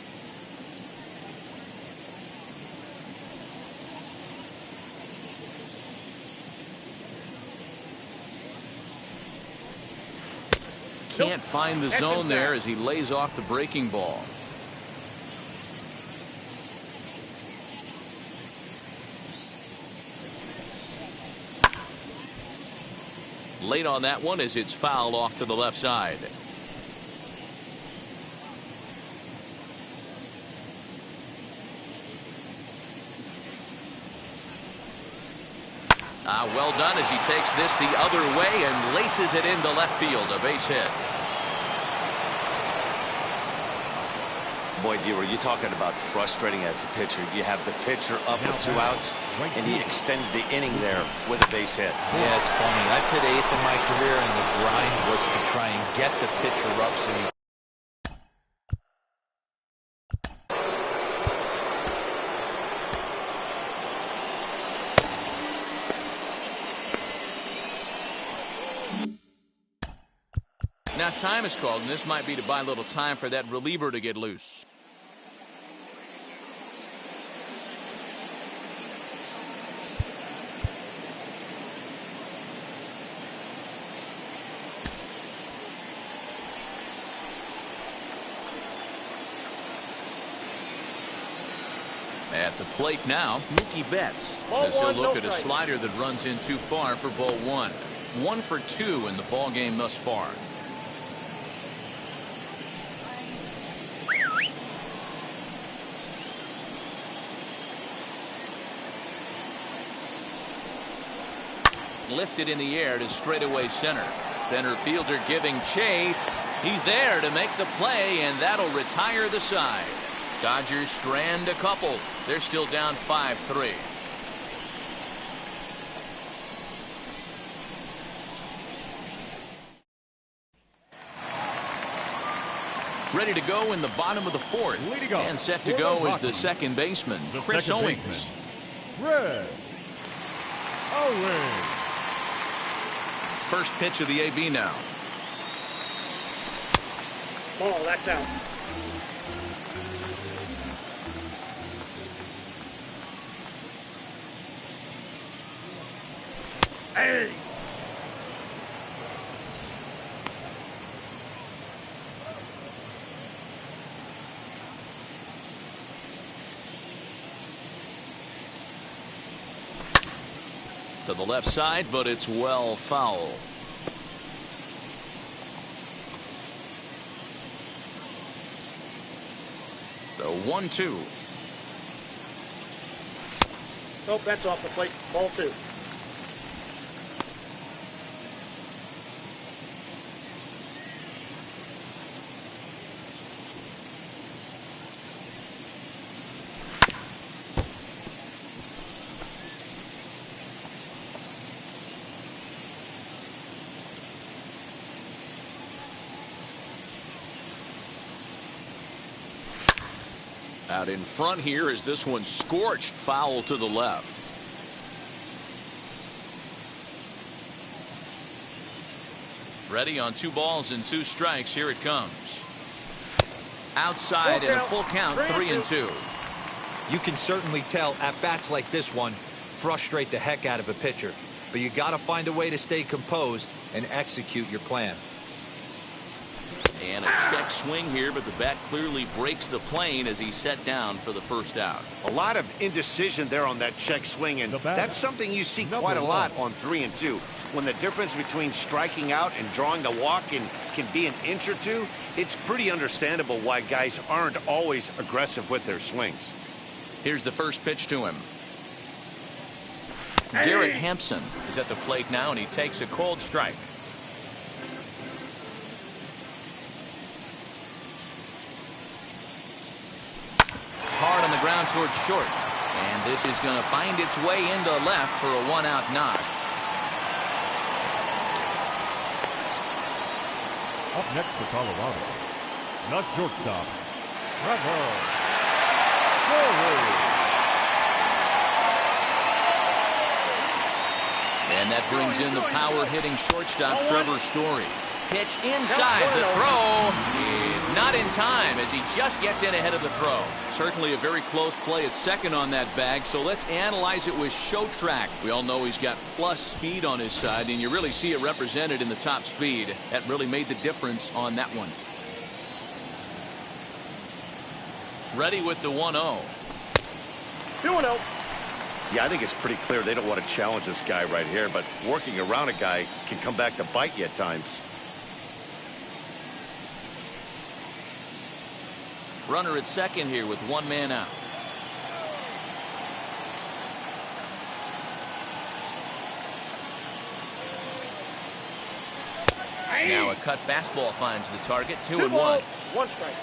Can't find the zone there as he lays off the breaking ball. Late on that one as it's fouled off to the left side. Well done as he takes this the other way and laces it into left field. A base hit. Boy, D-Roy, you're talking about frustrating as a pitcher. You have the pitcher up with 2 outs, and he extends the inning there with a base hit. Yeah, it's funny. I've hit 8th in my career, and the grind was to try and get the pitcher up so you Now time is called, and this might be to buy a little time for that reliever to get loose. At the plate now, Mookie Betts. As he'll look at a slider that runs in too far for ball 1. 1 for 2 in the ball game thus far. Lifted in the air to straightaway center. Center fielder giving chase. He's there to make the play, and that'll retire the side. Dodgers strand a couple. They're still down 5-3. Ready to go in the bottom of the 4th. And set to go is the second baseman, Chris Owings. Red Owings. First pitch of the AB now. Ball, that's out. Hey! To the left side, but it's well foul. The 1-2. Nope, that's off the plate. Ball 2. Out in front here is this one scorched foul to the left. Ready on 2 balls and 2 strikes. Here it comes. Outside in a full count, 3-2. You can certainly tell at bats like this one frustrate the heck out of a pitcher. But you got to find a way to stay composed and execute your plan. And a check swing here, but the bat clearly breaks the plane as he's set down for the first out. A lot of indecision there on that check swing, and that's something you see quite a lot on 3-2. When the difference between striking out and drawing the walk can be an inch or two, it's pretty understandable why guys aren't always aggressive with their swings. Here's the first pitch to him. Garrett Hanson is at the plate now, and he takes a cold strike. Hard on the ground towards short, and this is going to find its way into left for a 1-out knock. Up next for Colorado, the shortstop, Trevor. And that brings in the power-hitting shortstop, Trevor Story. Pitch inside. The throw is not in time as he just gets in ahead of the throw. Certainly a very close play at second on that bag, so let's analyze it with show track. We all know he's got plus speed on his side, and you really see it represented in the top speed. That really made the difference on that one. Ready with the 1-0. 2-0. Yeah, I think it's pretty clear they don't want to challenge this guy right here, but working around a guy can come back to bite you at times. Runner at second here with 1 man out. Now a cut fastball finds the target. 2-1. 1 strike.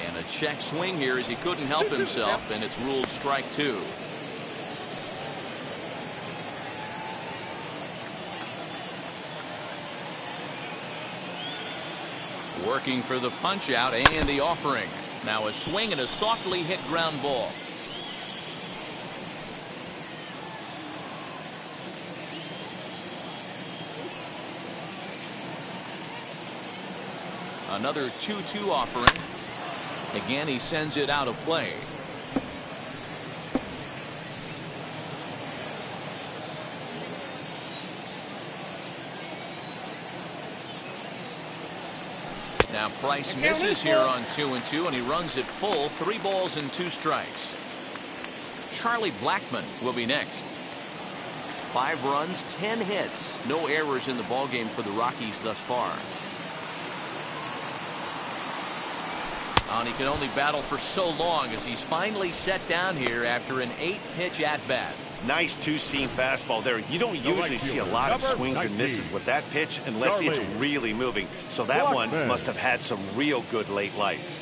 And a check swing here as he couldn't help himself, and it's ruled strike 2. Working for the punch out and the offering. Now a swing and a softly hit ground ball. Another 2-2 offering. Again, he sends it out of play. Now Price misses here on 2-2, and he runs it full. 3 balls and 2 strikes. Charlie Blackmon will be next. 5 runs, 10 hits. No errors in the ballgame for the Rockies thus far. And he can only battle for so long as he's finally set down here after an 8-pitch at-bat. Nice 2-seam fastball there. You don't usually see a lot of swings and misses with that pitch unless it's really moving. So that one must have had some real good late life.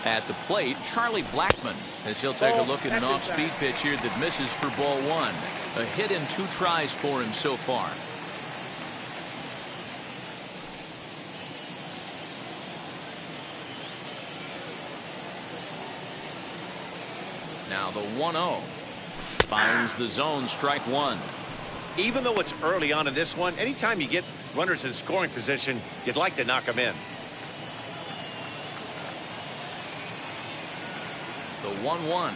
At the plate, Charlie Blackmon, as he'll take a look at an off-speed pitch here that misses for ball 1. A hit in 2 tries for him so far. Now the 1-0 finds the zone, strike 1. Even though it's early on in this one, anytime you get runners in scoring position, you'd like to knock them in. The 1-1.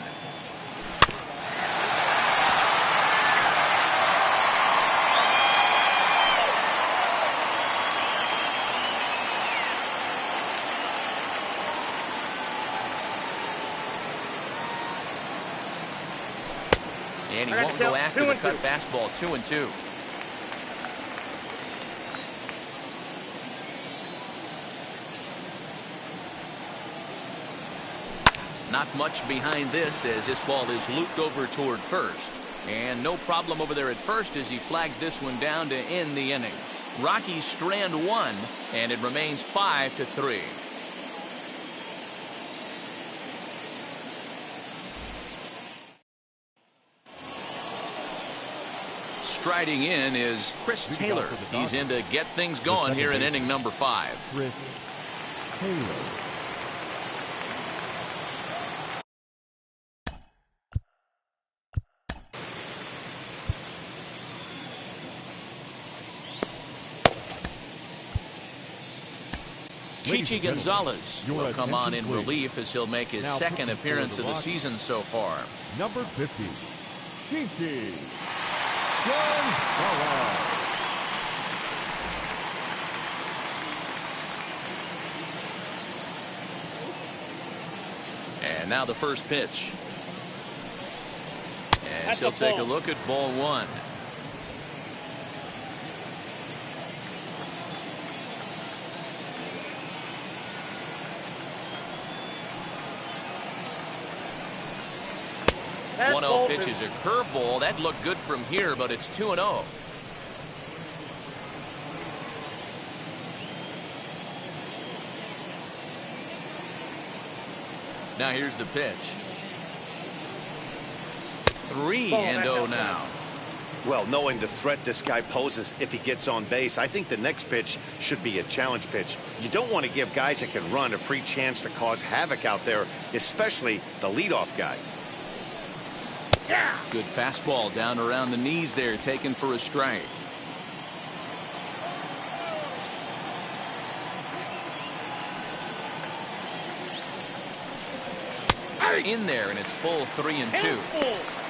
And he won't go after the cut fastball. 2-2. Not much behind this as this ball is looped over toward first. And no problem over there at first as he flags this one down to end the inning. Rockies strand 1, and it remains 5-3. Striding in is Chris Taylor. He's in to get things going here in inning number 5. Chris Taylor. Chichi Gonzalez will come on in relief as he'll make his second appearance of the season so far. Number 50, Chichi Gonzalez. And now the first pitch. And he'll take a look at ball 1. That 1-0 pitch is a curveball. That looked good from here, but it's 2-0. Now here's the pitch. 3-0 now. Well, knowing the threat this guy poses if he gets on base, I think the next pitch should be a challenge pitch. You don't want to give guys that can run a free chance to cause havoc out there, especially the leadoff guy. Good fastball down around the knees there, taken for a strike. In there, and it's full 3-2.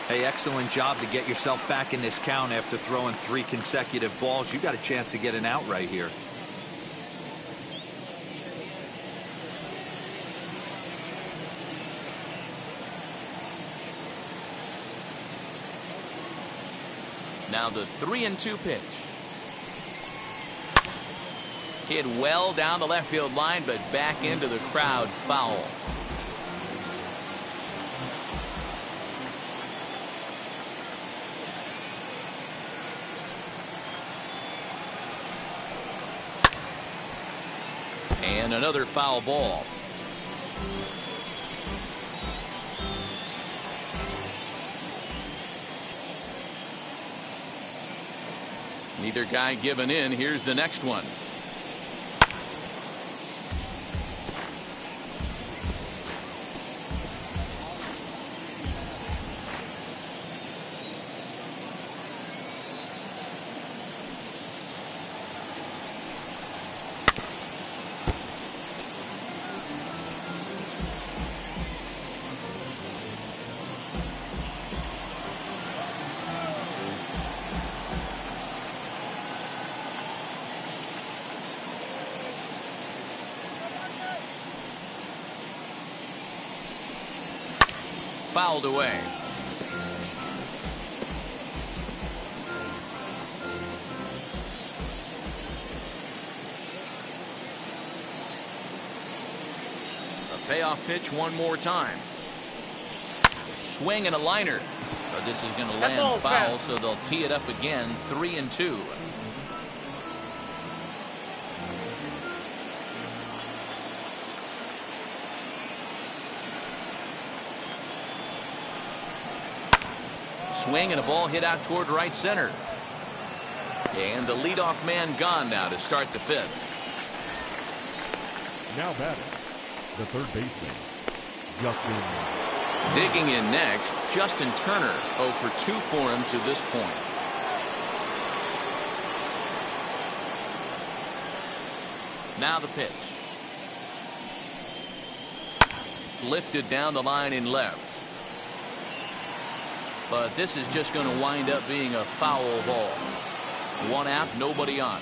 Hey, excellent job to get yourself back in this count after throwing 3 consecutive balls. You got a chance to get an out right here. Now the 3-2 pitch. Hit well down the left field line, but back into the crowd, foul. And another foul ball. Neither guy giving in. Here's the next one. Fouled away. A payoff pitch one more time. Swing and a liner. But this is going to land foul, so they'll tee it up again. 3-2. Swing and a ball hit out toward right center. And the leadoff man gone now to start the 5th. Now batting, the third baseman, Justin. Digging in next, Justin Turner. 0 for 2 for him to this point. Now the pitch. Lifted down the line in left. But this is just going to wind up being a foul ball. 1 out, nobody on.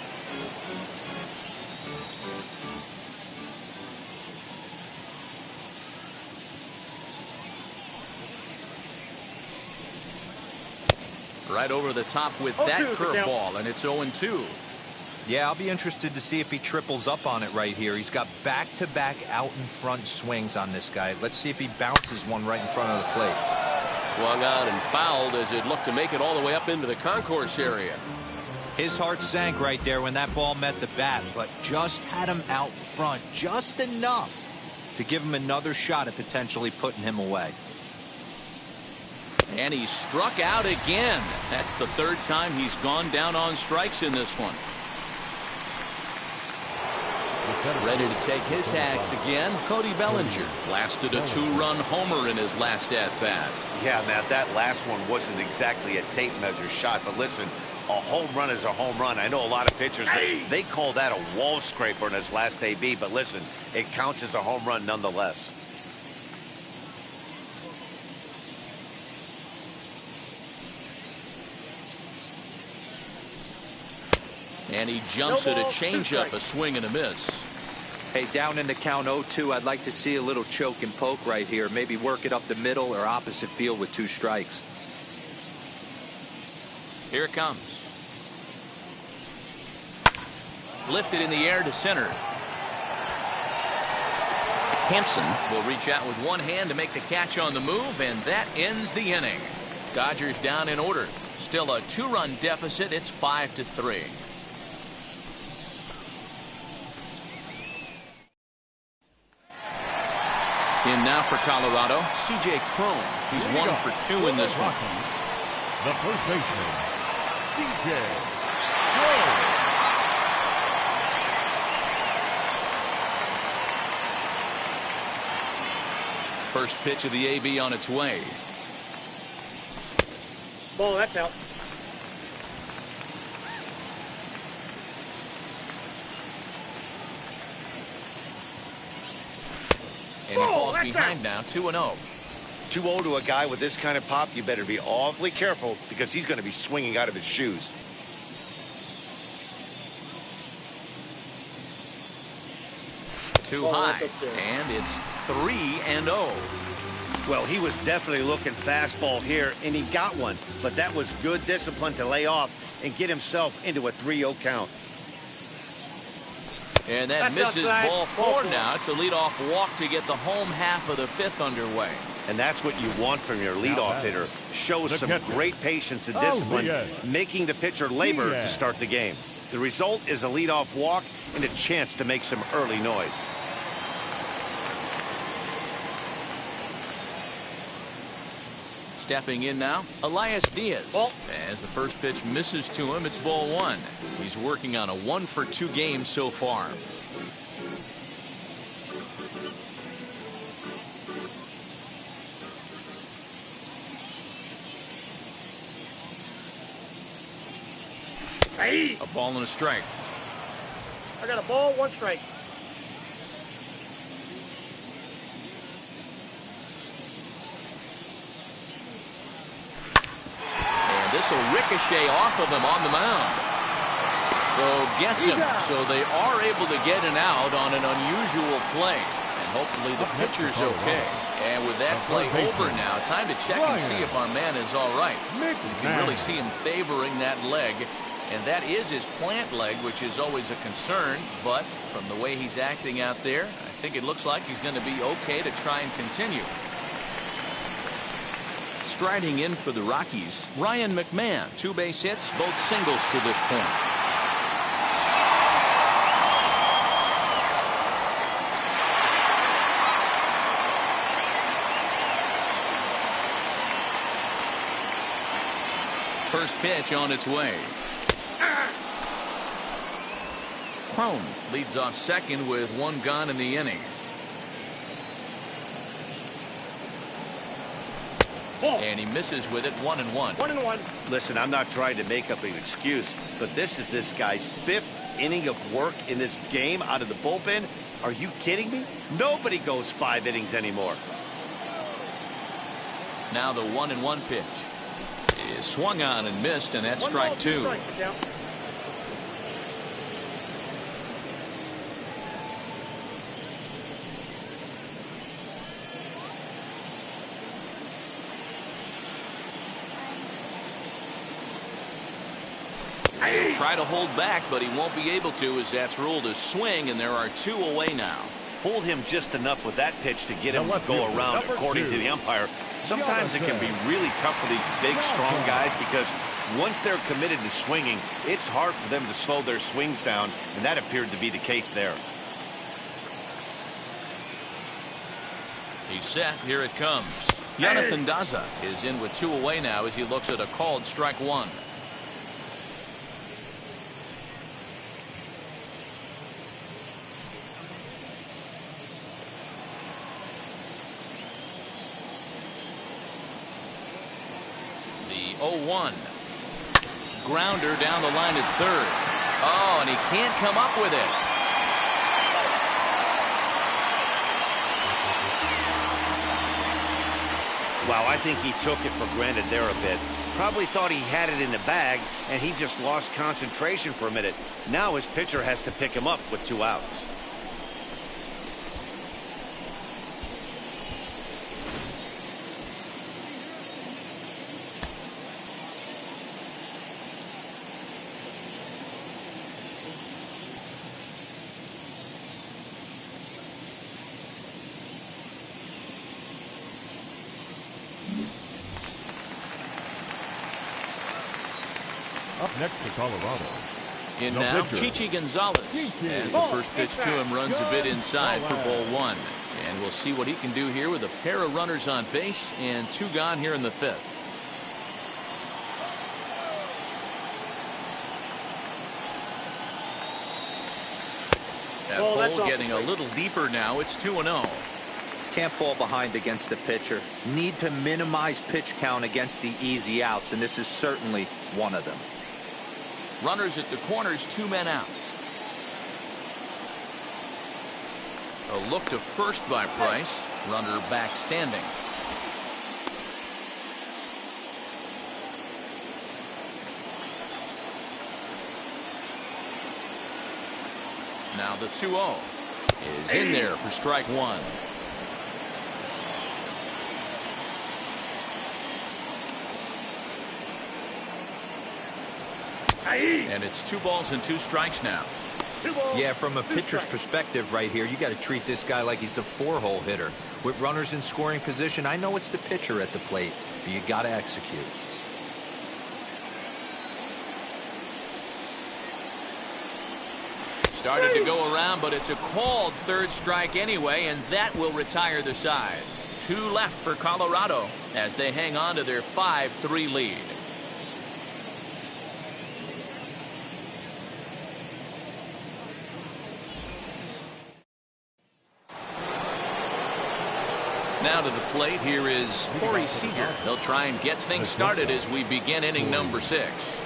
Right over the top with that curveball, and it's 0-2. Yeah, I'll be interested to see if he triples up on it right here. He's got back-to-back out-in-front swings on this guy. Let's see if he bounces one right in front of the plate. Swung on and fouled as it looked to make it all the way up into the concourse area. His heart sank right there when that ball met the bat, but just had him out front just enough to give him another shot at potentially putting him away. And he struck out again. That's the third time he's gone down on strikes in this one. Ready to take his hacks again, Cody Bellinger blasted a two-run homer in his last at-bat. Yeah, Matt, that last one wasn't exactly a tape measure shot, but listen, a home run is a home run. I know a lot of pitchers, they call that a wall scraper in his last AB, but listen, it counts as a home run nonetheless. And he jumps at a changeup, a swing and a miss. Hey, down in the count 0-2, I'd like to see a little choke and poke right here. Maybe work it up the middle or opposite field with 2 strikes. Here it comes. Lifted in the air to center. Hanson will reach out with one hand to make the catch on the move, and that ends the inning. Dodgers down in order. Still a 2-run deficit. It's 5-3. In now for Colorado, C.J. Cron. He's 1 for 2 in this one. The first baseman, C.J. Cron. First pitch of the AB on its way. Ball, that's out. And he falls behind now, 2-0. 2-0 to a guy with this kind of pop, you better be awfully careful because he's going to be swinging out of his shoes. Too high, and it's 3-0. Well, he was definitely looking fastball here, and he got one, but that was good discipline to lay off and get himself into a 3-0 count. And that misses ball 4 now. It's a leadoff walk to get the home half of the 5th underway. And that's what you want from your leadoff hitter. Shows some great patience and discipline, making the pitcher labor to start the game. The result is a leadoff walk and a chance to make some early noise. Stepping in now, Elias Diaz. As the first pitch misses to him, it's ball 1. He's working on a 1 for 2 game so far. Hey. A ball and a strike. I got a ball, 1 strike. This will ricochet off of him on the mound. So gets him. So they are able to get an out on an unusual play. And hopefully the pitcher's okay. And with that play over now, time to check and see if our man is all right. You can really see him favoring that leg. And that is his plant leg, which is always a concern. But from the way he's acting out there, I think it looks like he's going to be okay to try and continue. Striding in for the Rockies, Ryan Mcmahon. 2 base hits, both singles to this point. First pitch on its way. Cron leads off second with 1 gone in the inning. And he misses with it, 1-1. 1-1. Listen, I'm not trying to make up an excuse, but this is this guy's 5th inning of work in this game out of the bullpen. Are you kidding me? Nobody goes 5 innings anymore. Now the 1-1 pitch is swung on and missed, and that's strike 2. He'll try to hold back, but he won't be able to, as that's ruled a swing, and there are 2 away now. Fooled him just enough with that pitch to get him to go around, according to the umpire. Sometimes it can be really tough for these big, strong guys because once they're committed to swinging, it's hard for them to slow their swings down, and that appeared to be the case there. He's set. Here it comes. Jonathan Daza is in with 2 away now as he looks at a called strike 1. The 0-1. Grounder down the line at third. Oh, and he can't come up with it. Wow, I think he took it for granted there a bit. Probably thought he had it in the bag, and he just lost concentration for a minute. Now his pitcher has to pick him up with 2 outs. Up next to Colorado. In The now, pitcher. Chichi Gonzalez. As the first pitch to him runs a bit inside for ball 1. And we'll see what he can do here with a pair of runners on base and 2 gone here in the 5th. That hole getting a little deeper now. It's 2-0. Can't fall behind against the pitcher. Need to minimize pitch count against the easy outs, and this is certainly one of them. Runners at the corners, 2 men out. A look to first by Price. Runner back standing. Now the 2-0 is in there for strike 1. And it's 2 balls and 2 strikes now. Yeah, from a pitcher's perspective right here, you got to treat this guy like he's the 4-hole hitter. With runners in scoring position, I know it's the pitcher at the plate, but you got to execute. Started to go around, but it's a called 3rd strike anyway, and that will retire the side. 2 left for Colorado as they hang on to their 5-3 lead. Now to the plate, here is Corey Seeger. He'll try and get things started as we begin inning number 6.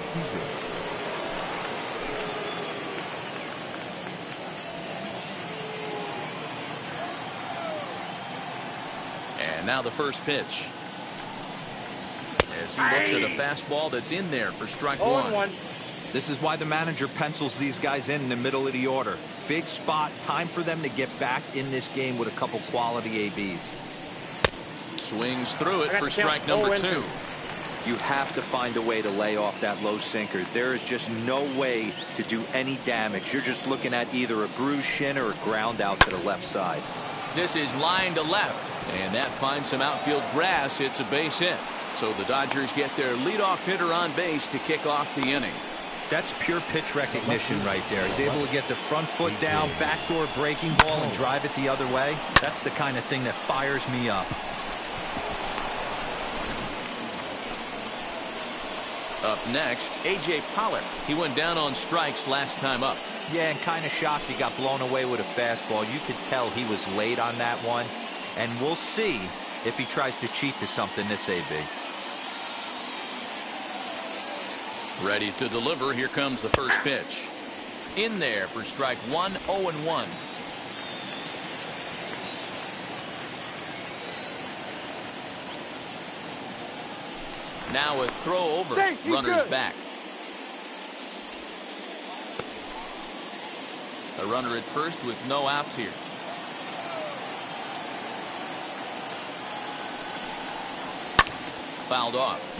And now the first pitch. As he looks at a fastball that's in there for strike 1. This is why the manager pencils these guys in the middle of the order. Big spot, time for them to get back in this game with a couple quality ABs. Swings through it for strike number 2. You have to find a way to lay off that low sinker. There is just no way to do any damage. You're just looking at either a bruised shin or a ground out to the left side. This is line to left, and that finds some outfield grass. It's a base hit. So the Dodgers get their leadoff hitter on base to kick off the inning. That's pure pitch recognition right there. He's able to get the front foot down, backdoor breaking ball, and drive it the other way. That's the kind of thing that fires me up. Up next, A.J. Pollard. He went down on strikes last time up. Yeah, and kind of shocked he got blown away with a fastball. You could tell he was late on that one. And we'll see if he tries to cheat to something this AB. Ready to deliver. Here comes the first pitch. In there for strike 1, 0-1. Now a throw over. Runners back. A runner at first with no outs here. Fouled off.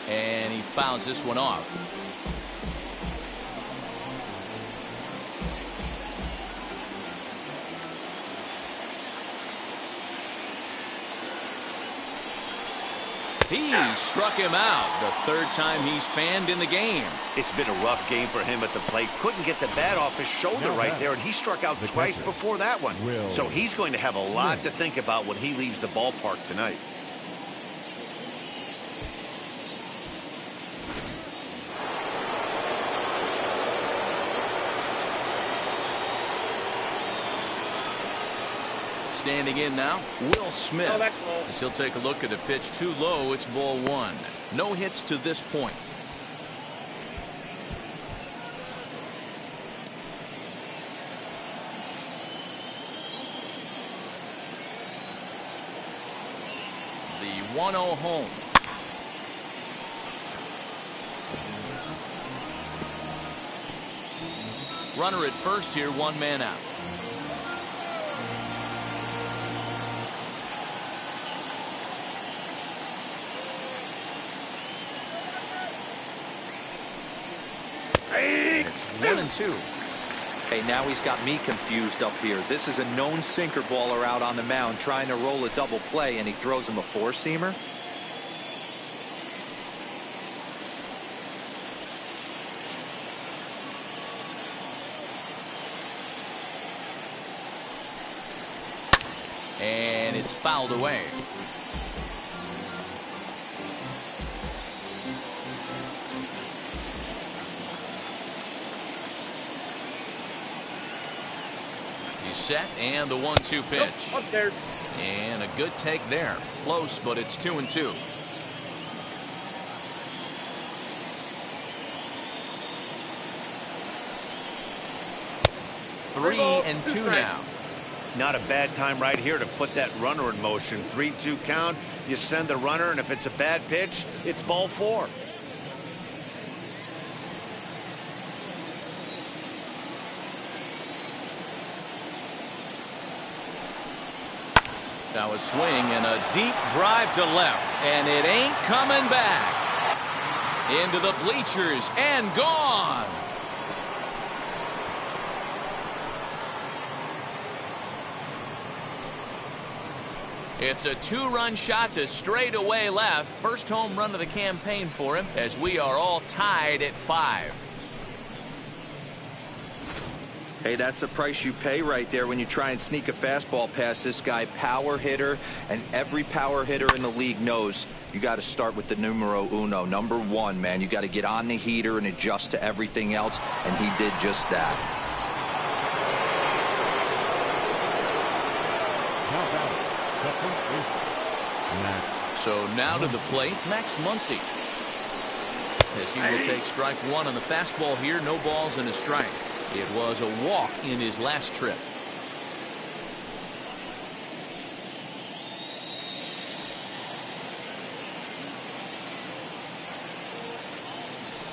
And he fouls this one off. He struck him out. The third time he's fanned in the game. It's been a rough game for him at the plate. Couldn't get the bat off his shoulder right there, and he struck out twice before that one. So he's going to have a lot to think about when he leaves the ballpark tonight. Standing in now, Will Smith. As he'll take a look at a pitch too low, it's ball one. No hits to this point. The 1-0 home. Runner at first here, one man out. It's 1-2. Hey, now he's got me confused up here. This is a known sinker baller out on the mound trying to roll a double play, and he throws him a four-seamer. And it's fouled away. He's set, and the 1-2 pitch. Upstairs. And a good take there. Close, but it's 2-2. Three and two now. Not a bad time right here to put that runner in motion. 3-2 count. You send the runner, and if it's a bad pitch, it's ball four. Now a swing and a deep drive to left, and it ain't coming back. Into the bleachers and gone. It's a two-run shot to straightaway left. First home run of the campaign for him, as we are all tied at 5. Hey, that's the price you pay right there when you try and sneak a fastball past this guy. Power hitter, and every power hitter in the league knows you got to start with the numero uno, number one, man. You got to get on the heater and adjust to everything else, and he did just that. So now to the plate, Max Muncy. As he will take strike one on the fastball here, no balls and a strike. It was a walk in his last trip.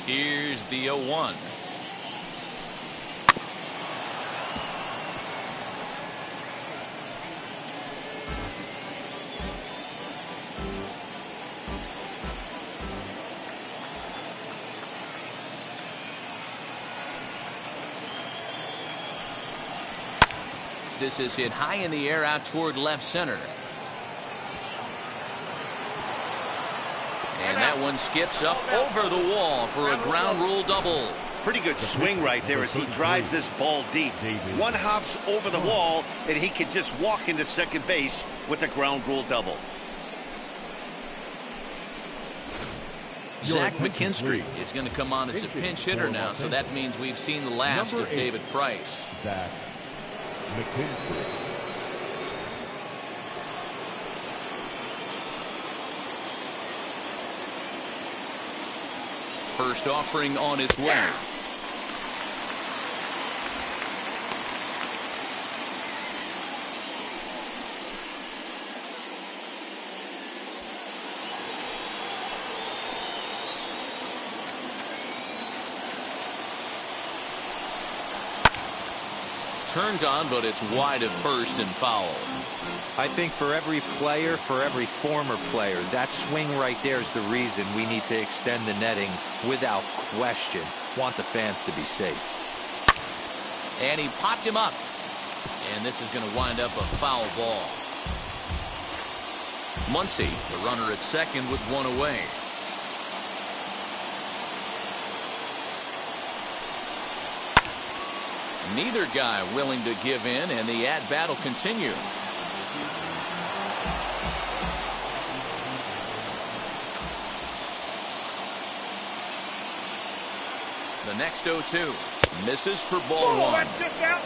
Here's the 0-1. This is hit high in the air out toward left center. And that one skips up over the wall for a ground rule double. Pretty good swing right there as he drives this ball deep. One hops over the wall, and he can just walk into second base with a ground rule double. Zach McKinstry is going to come on as a pinch hitter now, so that means we've seen the last of David Price. Zach McKinstry. First offering on its way. Turned on, but it's wide at first and foul. I think for every player, for every former player, that swing right there is the reason we need to extend the netting without question. Want the fans to be safe. And he popped him up. And this is going to wind up a foul ball. Muncy, the runner at second with one away. Neither guy willing to give in, and the at-bat will continue. The next 0-2 misses for ball one. That's just out.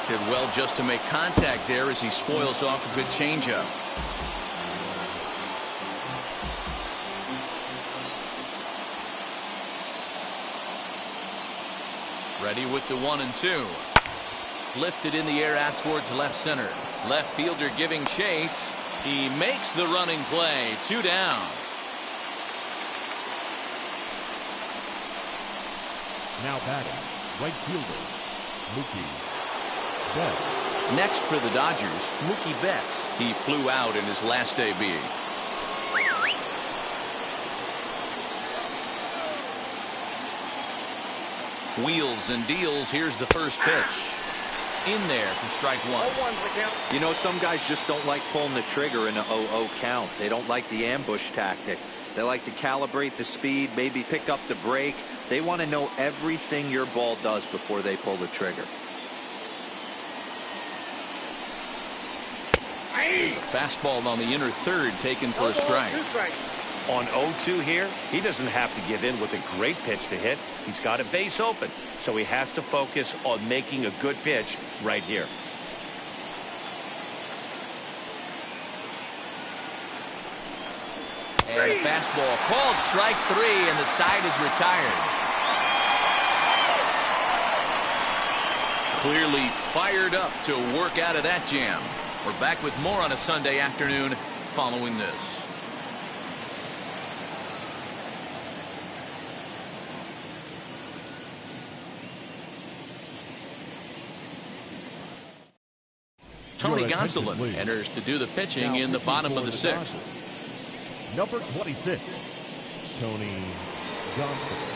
Did well just to make contact there as he spoils off a good changeup. Ready with the 1-2. Lifted in the air out towards left center. Left fielder giving chase. He makes the running play. 2 down. Now batting, right fielder, Mookie Betts. Next for the Dodgers, Mookie Betts. He flew out in his last AB. Wheels and deals. Here's the first pitch. In there for strike one. You know, some guys just don't like pulling the trigger in an 0-0 count. They don't like the ambush tactic. They like to calibrate the speed, maybe pick up the brake. They want to know everything your ball does before they pull the trigger. There's a fastball on the inner third taken for a strike. On 0-2 here, he doesn't have to give in with a great pitch to hit. He's got a base open, so he has to focus on making a good pitch right here. And a fastball called strike 3, and the side is retired. Clearly fired up to work out of that jam. We're back with more on a Sunday afternoon following this. Tony Gonsolin enters to do the pitching in the bottom of the 6th. Number 26, Tony Gonsolin.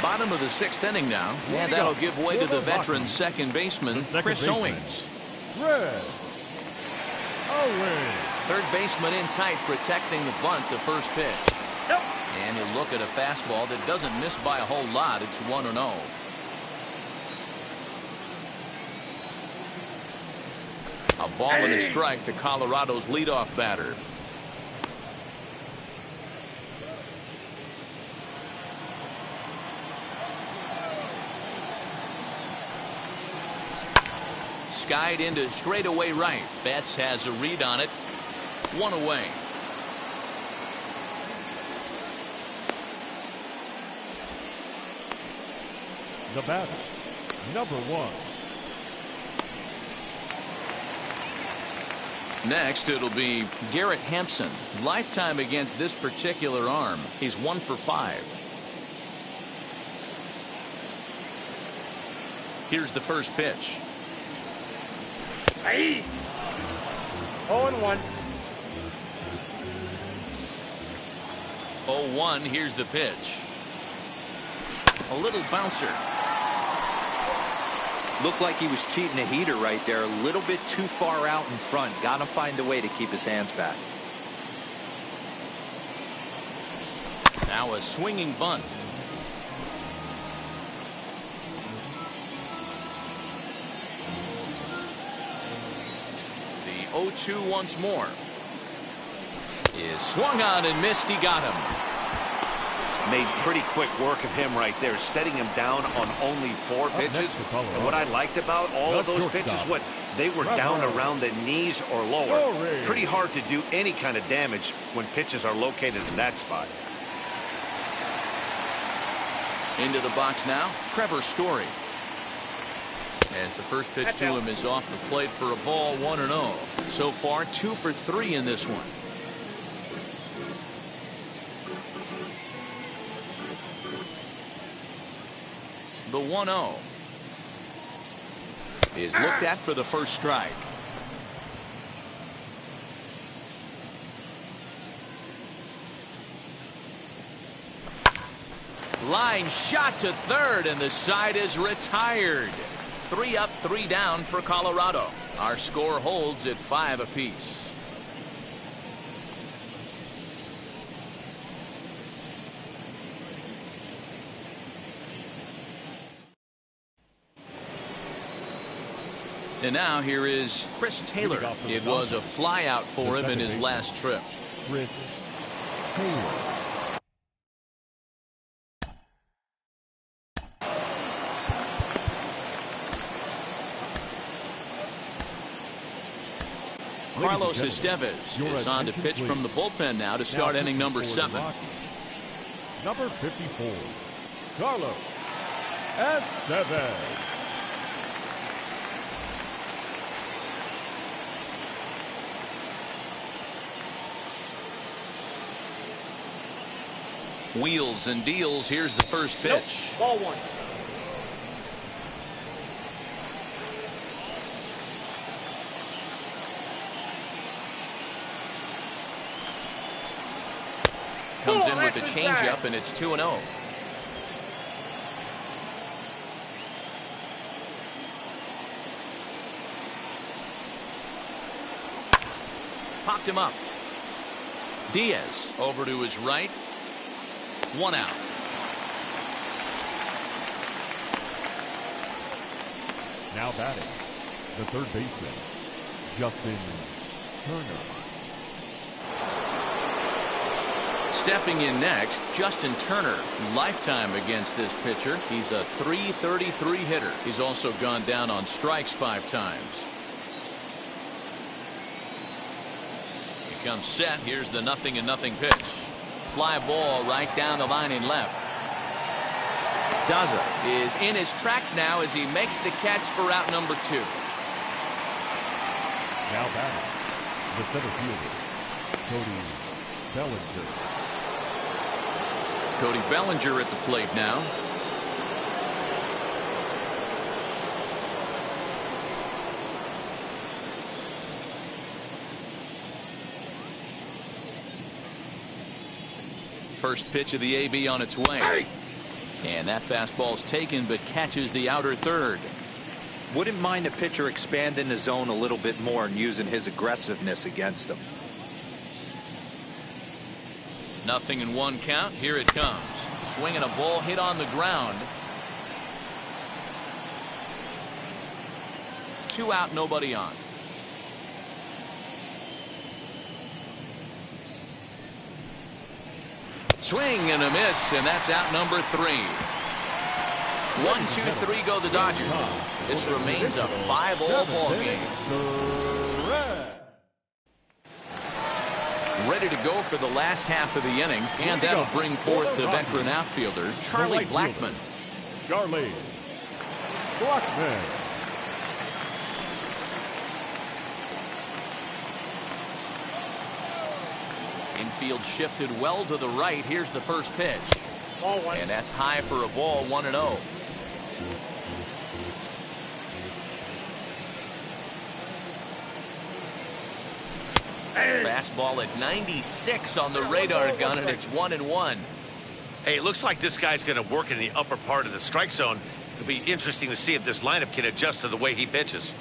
Bottom of the 6th inning now, and that'll give way to the veteran second baseman, Chris Owings. Red Owings. Third baseman in tight, protecting the bunt, the first pitch. And he'll look at a fastball that doesn't miss by a whole lot. It's 1-0. A ball and a strike to Colorado's leadoff batter. Skied into straightaway right. Betts has a read on it. 1 away. The batter, number 1. Next, it'll be Garrett Hanson. Lifetime against this particular arm. He's 1 for 5. Here's the first pitch. 0-1. 0-1. Here's the pitch. A little bouncer. Looked like he was cheating a heater right there. A little bit too far out in front. Got to find a way to keep his hands back. Now a swinging bunt. The 0-2 once more. Is swung on and missed. He got him. Made pretty quick work of him right there, setting him down on only 4 pitches. And what I liked about all of those pitches, they were down around the knees or lower. Pretty hard to do any kind of damage when pitches are located in that spot. Into the box now, Trevor Story. As the first pitch to him is off the plate for a ball, 1-0. So far, 2 for 3 in this one. The 1-0. is looked at for the first strike. Line shot to third, and the side is retired. 3 up, 3 down for Colorado. Our score holds at 5 apiece. And now here is Chris Taylor. It was a flyout for him in his last trip. Chris Taylor. Carlos Estevez is on to pitch from the bullpen now to start inning number 7. Number 54, Carlos Estevez. Wheels and deals. Here's the first pitch. Nope. Ball 1. Comes in with the changeup, and it's 2-0. Popped him up. Diaz over to his right. 1 out. Now batting, the third baseman, Justin Turner. Stepping in next, Justin Turner. Lifetime against this pitcher. He's a .333 hitter. He's also gone down on strikes 5 times. He comes set. Here's the 0-0 pitch. Fly ball right down the line in left. Daza is in his tracks now as he makes the catch for out number 2. Now batting, the center fielder, Cody Bellinger. Cody Bellinger at the plate now. First pitch of the AB on its way. And that fastball's taken but catches the outer third. Wouldn't mind a pitcher expanding the zone a little bit more and using his aggressiveness against them. 0-1 count. Here it comes. Swinging a ball hit on the ground. 2 out, nobody on. Swing and a miss, and that's out number 3. 1-2-3 go the Dodgers. This remains a 5-all ball game. Ready to go for the last half of the inning, and that'll bring forth the veteran outfielder, Charlie Blackmon. Charlie Blackmon. Infield shifted well to the right. Here's the first pitch. Ball 1. And that's high for a ball, 1-0. Fastball at 96 on the radar gun, and it's 1-1. Hey, it looks like this guy's going to work in the upper part of the strike zone. It'll be interesting to see if this lineup can adjust to the way he pitches.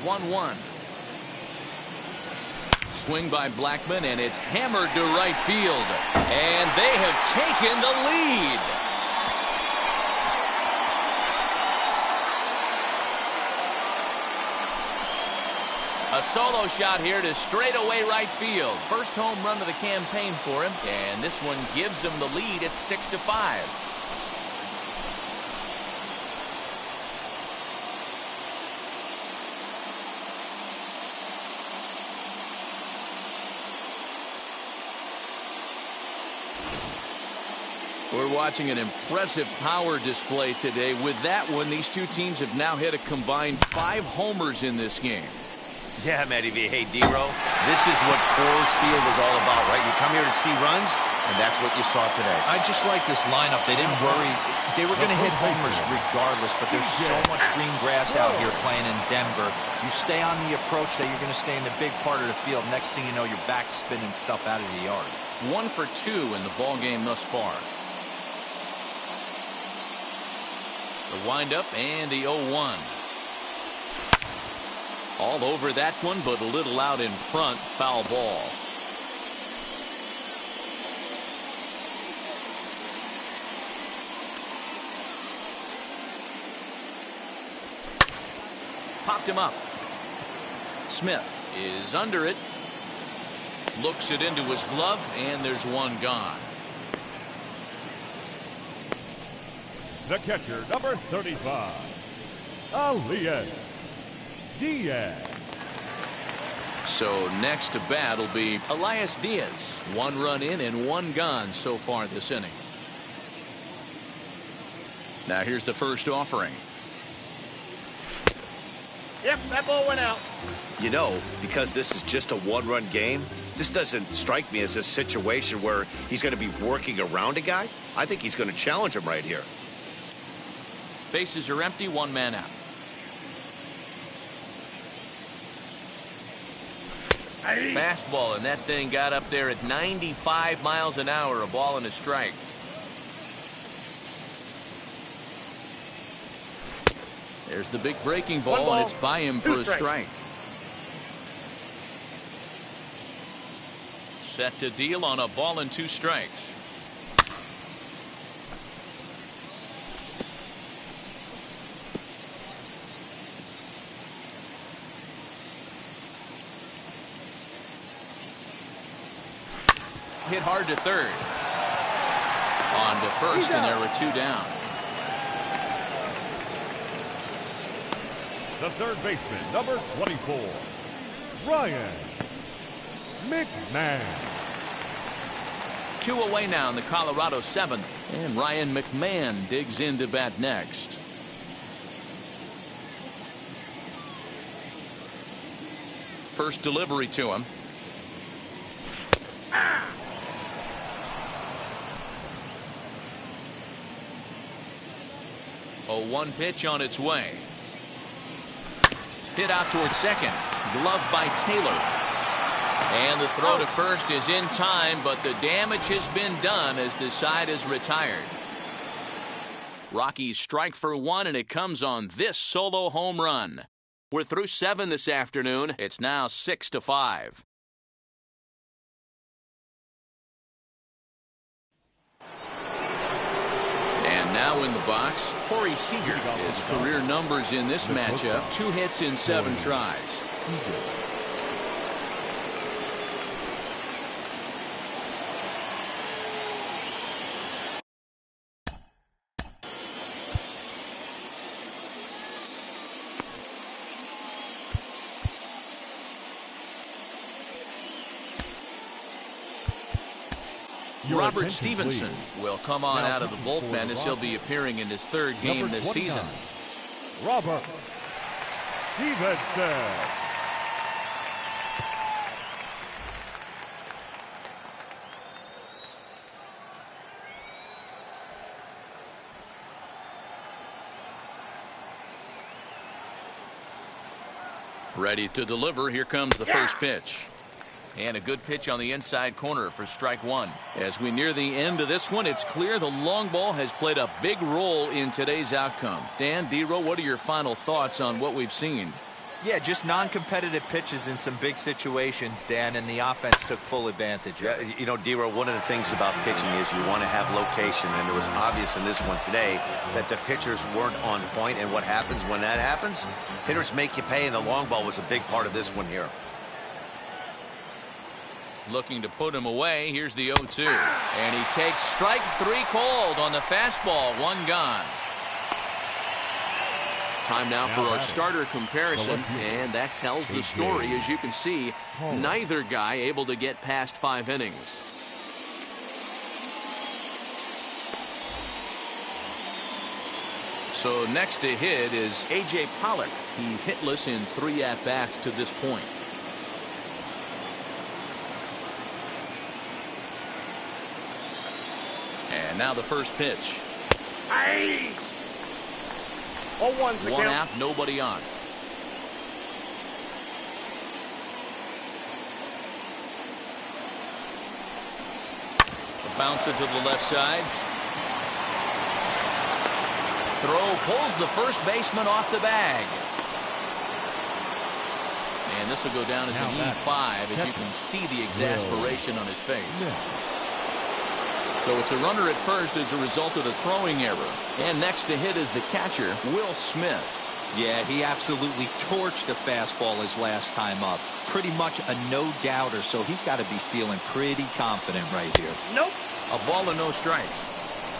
1-1. Swing by Blackmon, and it's hammered to right field. And they have taken the lead. A solo shot here to straightaway right field. First home run of the campaign for him, and this one gives him the lead at 6-5. We're watching an impressive power display today. With that one, these two teams have now hit a combined 5 homers in this game. Yeah, Matty V. Hey, D-Row, this is what Coors Field is all about, right? You come here to see runs, And that's what you saw today. I just like this lineup. They didn't worry. They were going to hit homers regardless, but there's so much green grass out here playing in Denver. You stay on the approach that you're going to stay in the big part of the field. Next thing you know, you're back spinning stuff out of the yard. 1 for 2 in the ball game thus far. The windup and the 0-1. All over that one, but a little out in front. Foul ball. Popped him up. Smith is under it. Looks it into his glove, and there's one gone. The catcher, number 35, Elias Diaz. So next to bat will be Elias Diaz. 1 run in and 1 gone so far this inning. Now here's the first offering. Yep, that ball went out. You know, because this is just a 1-run game, this doesn't strike me as a situation where he's going to be working around a guy. I think he's going to challenge him right here. Bases are empty, 1 man out. Fastball, and that thing got up there at 95 miles an hour, a ball and a strike. There's the big breaking ball, and it's by him for a strike. Set to deal on a ball and 2 strikes. Hit hard to third. On to first, and there were 2 down. The third baseman, number 24, Ryan McMahon. 2 away now in the Colorado 7th, and Ryan McMahon digs in to bat next. First delivery to him. A 1 pitch on its way. Hit out towards second. Gloved by Taylor. And the throw to first is in time, but the damage has been done as the side is retired. Rockies strike for 1, and it comes on this solo home run. We're through 7 this afternoon. It's now 6-5. And now in the box, Corey Seeger. His career numbers in this matchup: 2 hits in 7 tries. Robert Stevenson will come on out of the bullpen as he'll be appearing in his 3rd game this season. Robert Stevenson. Ready to deliver. Here comes the first pitch. And a good pitch on the inside corner for strike 1. As we near the end of this one, it's clear the long ball has played a big role in today's outcome. Dan, D-Row, what are your final thoughts on what we've seen? Yeah, just non-competitive pitches in some big situations, Dan, and the offense took full advantage of it. You know, D-Row, one of the things about pitching is you want to have location, and it was obvious in this one today that the pitchers weren't on point, and what happens when that happens? Hitters make you pay, and the long ball was a big part of this one here. Looking to put him away. Here's the 0-2. And he takes strike 3 called on the fastball. 1 gone. Time now for our starter comparison, and that tells the story. As you can see, neither guy able to get past 5 innings. So next to hit is A.J. Pollard. He's hitless in 3 at-bats to this point. And now the first pitch. Aye. 0-1's the One count. out, nobody on. A bouncer to the left side. Throw pulls the first baseman off the bag. And this will go down as an E5 as you can see the exasperation on his face. So it's a runner at first as a result of the throwing error. And next to hit is the catcher, Will Smith. Yeah, he absolutely torched the fastball his last time up. Pretty much a no-doubter, so he's got to be feeling pretty confident right here. Nope. A ball and no strikes.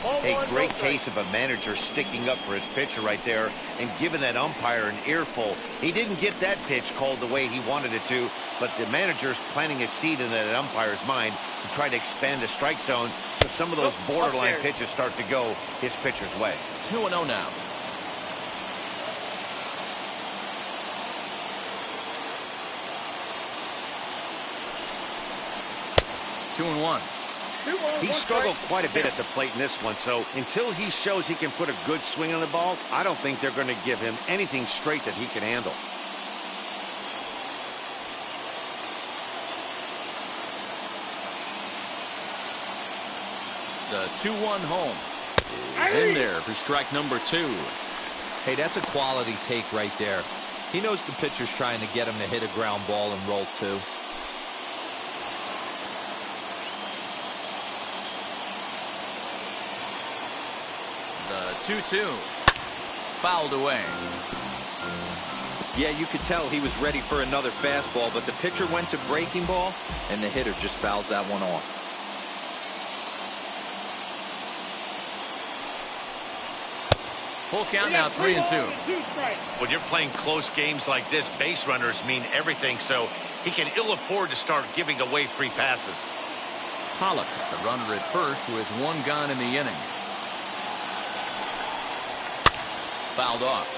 A great case of a manager sticking up for his pitcher right there and giving that umpire an earful. He didn't get that pitch called the way he wanted it to, but the manager's planting a seed in that umpire's mind to try to expand the strike zone so some of those borderline pitches start to go his pitcher's way. 2-0 now. Two and one. He struggled quite a bit at the plate in this one, so until he shows he can put a good swing on the ball, I don't think they're going to give him anything straight that he can handle. The 2-1 home is in there for strike number 2. Hey, that's a quality take right there. He knows the pitcher's trying to get him to hit a ground ball and roll 2. The 2-2 fouled away. Yeah, you could tell he was ready for another fastball, but the pitcher went to breaking ball, and the hitter just fouls that one off. Full count now, 3-2. When you're playing close games like this, base runners mean everything, so he can ill afford to start giving away free passes. Pollard, the runner at first with 1 gone in the inning. Fouled off.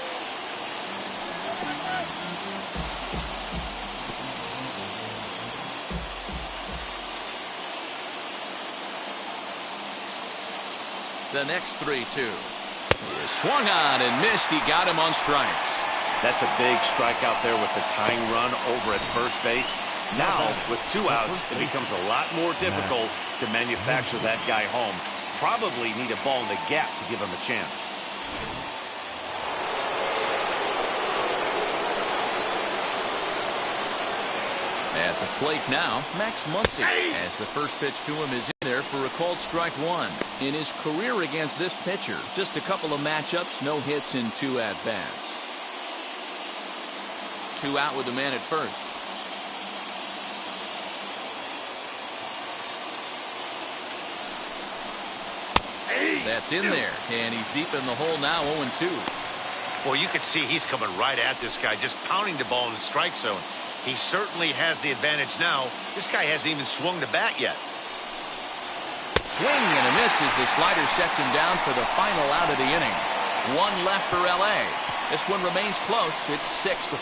The next 3-2 is swung on and missed. He got him on strikes. That's a big strikeout there with the tying run over at first base. Now, with 2 outs, it becomes a lot more difficult to manufacture that guy home. Probably need a ball in the gap to give him a chance. At the plate now, Max Muncy, as the first pitch to him is in there for a called strike 1. In his career against this pitcher, just a couple of matchups, no hits in 2 at-bats. 2 out with the man at first. That's in there, and he's deep in the hole now, 0-2. Well, you can see he's coming right at this guy, just pounding the ball in the strike zone. He certainly has the advantage now. This guy hasn't even swung the bat yet. Swing and a miss as the slider sets him down for the final out of the inning. 1 left for L.A. This one remains close. It's 6-5.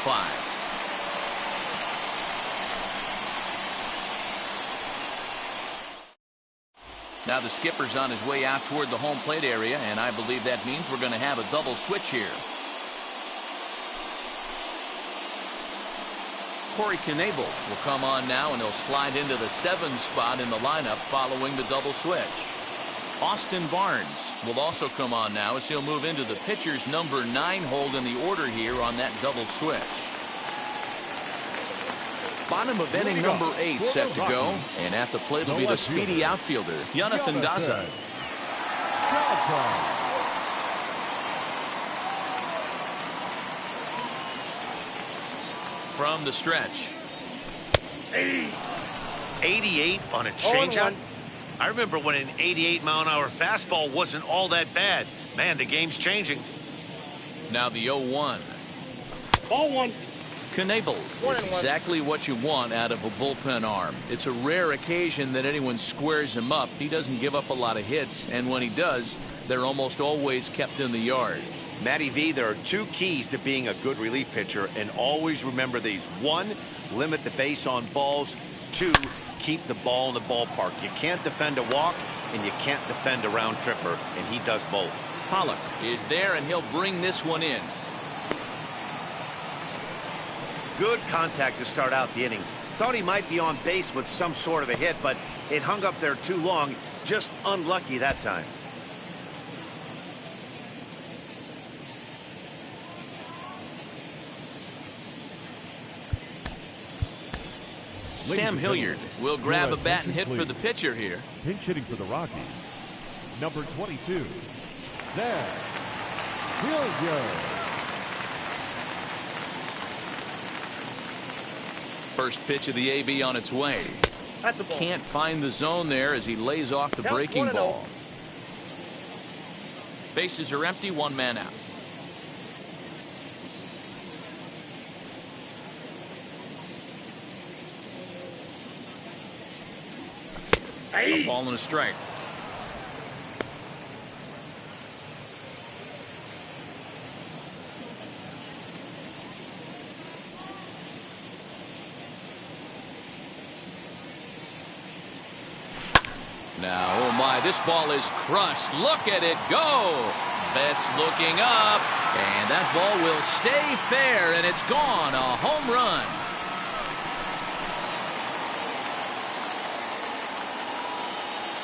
Now the skipper's on his way out toward the home plate area, and I believe that means we're going to have a double switch here. Corey Knebel will come on now, and he'll slide into the 7 spot in the lineup following the double switch. Austin Barnes will also come on now as he'll move into the pitcher's number 9 hold in the order here on that double switch. Bottom of inning number 8 set to go, and at the plate will be the speedy outfielder, Jonathan Daza. From the stretch. 88 on a changeup. I remember when an 88-mile-an-hour fastball wasn't all that bad. Man, the game's changing. Now the 0-1. Ball 1. Knebel is exactly what you want out of a bullpen arm. It's a rare occasion that anyone squares him up. He doesn't give up a lot of hits, and when he does, they're almost always kept in the yard. Matty V, there are 2 keys to being a good relief pitcher, and always remember these. 1, limit the base on balls. 2, keep the ball in the ballpark. You can't defend a walk. and you can't defend a round tripper, and he does both. Pollard is there, and he'll bring this one in. Good contact to start out the inning. Thought he might be on base with some sort of a hit, but it hung up there too long. Just unlucky that time. Sam Hilliard will grab a bat and hit for the pitcher here. Pinch hitting for the Rockies, number 22, Sam Hilliard. First pitch of the AB on its way. That's a ball. Can't find the zone there as he lays off the breaking ball. Bases are empty, one man out. Hey. A ball and a strike. Now, oh my, this ball is crushed. Look at it go. Betts looking up, and that ball will stay fair, and it's gone. A home run.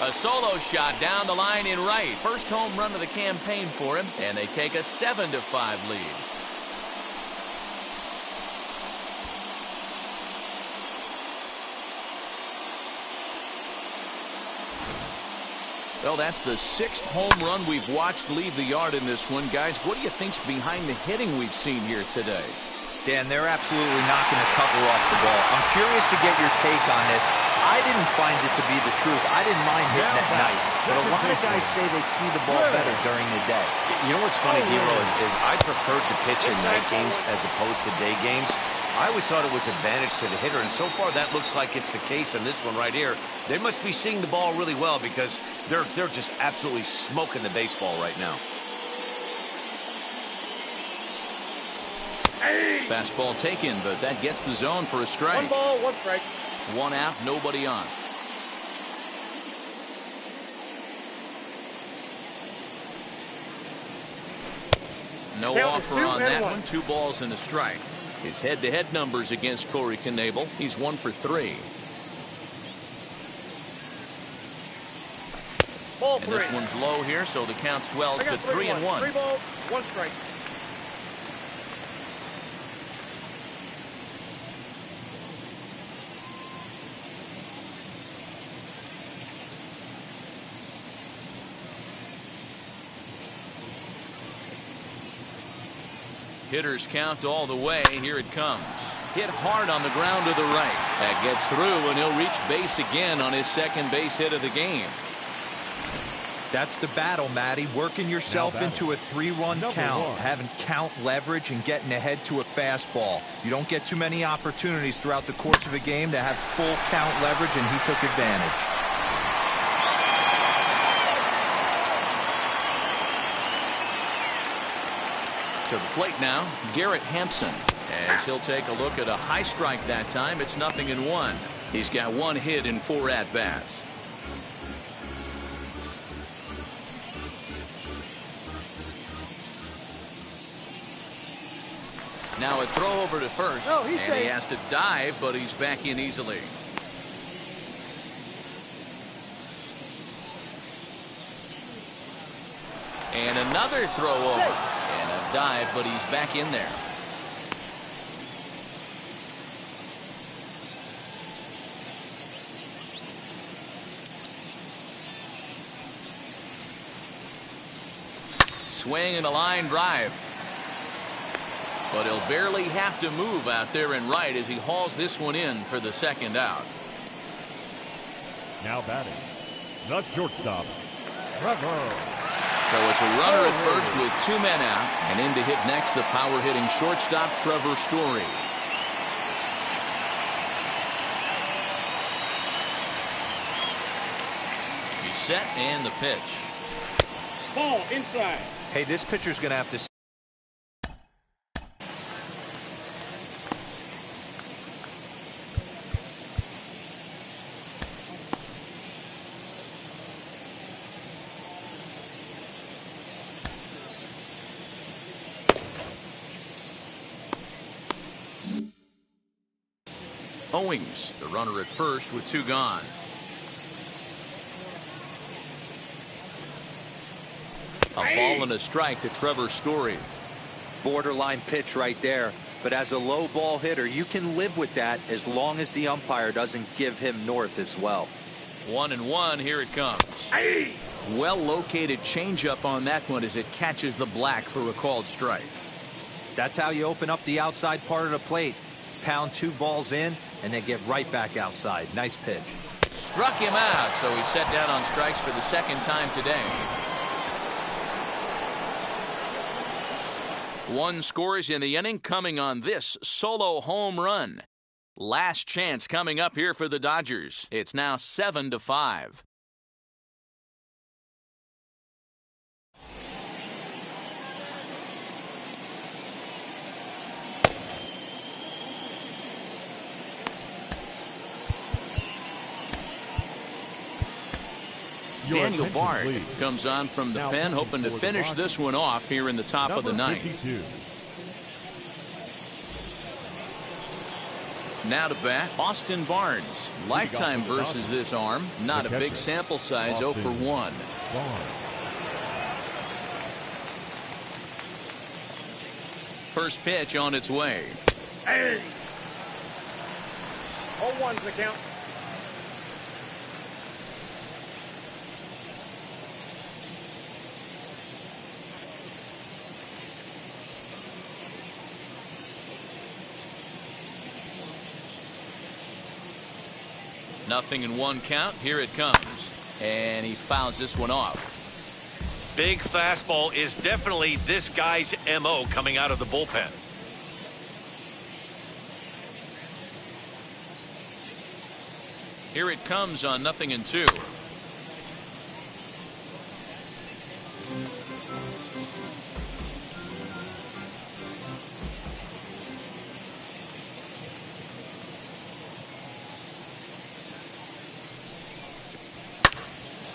A solo shot down the line in right. First home run of the campaign for him, and they take a 7-5 lead. Well, that's the 6th home run we've watched leave the yard in this one. Guys, what do you think's behind the hitting we've seen here today? Dan, they're absolutely not going to cover off the ball. I'm curious to get your take on this. I didn't find it to be the truth. I didn't mind hitting at night. But a lot of guys say they see the ball better during the day. You know what's funny, Dero, is I preferred to pitch in night games as opposed to day games. I always thought it was advantage to the hitter, and so far that looks like it's the case in this one right here. They must be seeing the ball really well because they're just absolutely smoking the baseball right now. Hey. Fastball taken, but that gets the zone for a strike. One ball, one strike. One out, nobody on. No offer on that one. 2 balls and a strike. His head-to-head numbers against Corey Knebel. He's 1 for 3. Ball And 3. this one's low here, so the count swells to 3-1. 3 balls, 1 strike. Hitters count all the way. Here it comes. Hit hard on the ground to the right. That gets through, and he'll reach base again on his second base hit of the game. That's the battle, Matty. Working yourself into a 3-run count, having count leverage and getting ahead to a fastball. You don't get too many opportunities throughout the course of a game to have full count leverage, and he took advantage. To the plate now, Garrett Hanson. As he'll take a look at a high strike that time, it's 0-1. He's got 1 hit in 4 at-bats. Now a throw over to first, and he has to dive, but he's back in easily. And another throw over, and a dive, but he's back in there. Swing and a line drive. But he'll barely have to move out there in right as he hauls this one in for the second out. Now batting, the shortstop, Trevor. So it's a runner at first with 2 men out, and in to hit next the power-hitting shortstop Trevor Story. He's set and the pitch. Ball inside. Hey, this pitcher's going to have to... Owings, the runner at first with 2 gone. A ball and a strike to Trevor Story. Borderline pitch right there. But as a low ball hitter, you can live with that as long as the umpire doesn't give him north as well. 1-1, here it comes. Well located changeup on that one as it catches the black for a called strike. That's how you open up the outside part of the plate. Pound 2 balls in and then get right back outside. Nice pitch. Struck him out, so he's set down on strikes for the 2nd time today. 1 scores in the inning coming on this solo home run. Last chance coming up here for the Dodgers. It's now 7-5. Daniel Bard comes on from the pen, hoping to finish this one off here in the top of the 9th. 52. Now to bat, Austin Barnes. Lifetime versus this arm. Not a big sample size, 0 for 1. First pitch on its way. Hey! 0-1's the count. Nothing in 1 count. Here it comes. And he fouls this one off. Big fastball is definitely this guy's MO coming out of the bullpen. Here it comes on 0-2.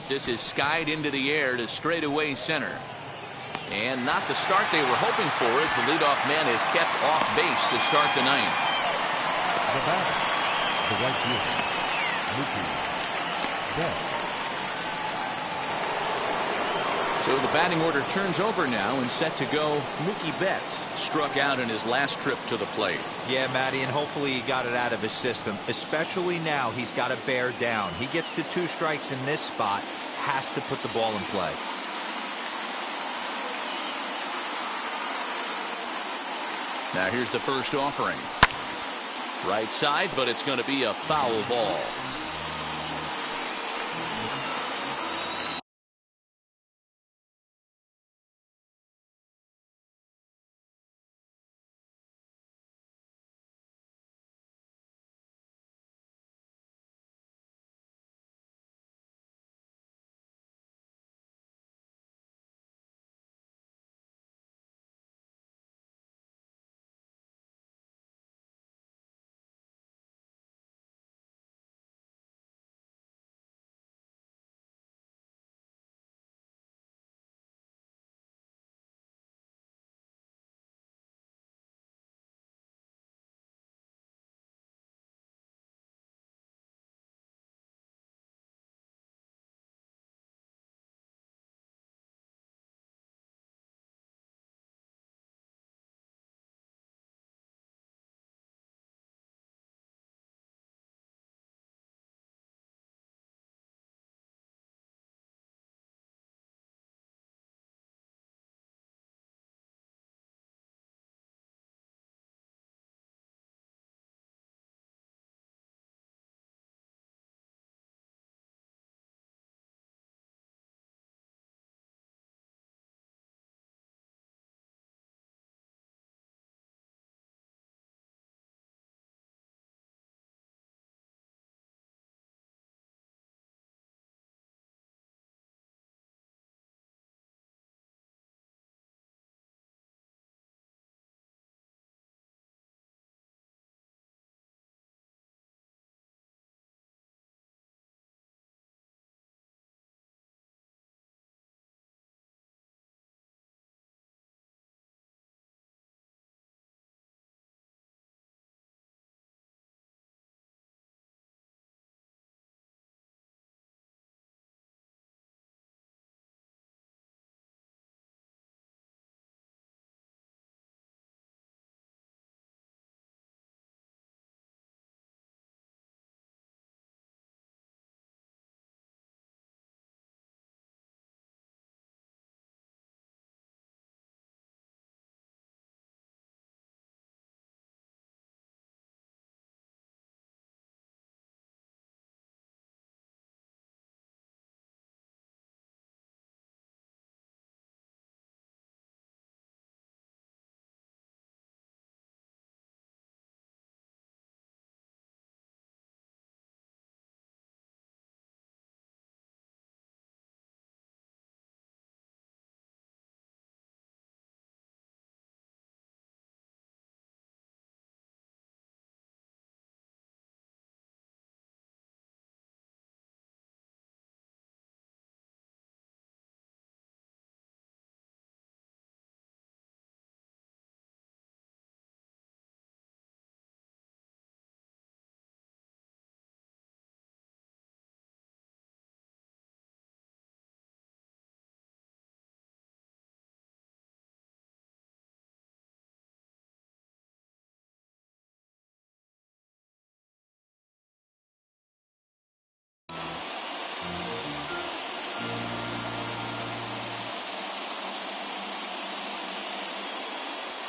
This is skied into the air to straightaway center. And not the start they were hoping for as the leadoff man is kept off base to start the 9th. The batter, the right fielder, Mookie Betts. So the batting order turns over now and set to go. Mookie Betts struck out in his last trip to the plate. Yeah, Matty, and hopefully he got it out of his system. Especially now, he's got to bear down. He gets the 2 strikes in this spot, has to put the ball in play. Now here's the first offering. Right side, but it's going to be a foul ball.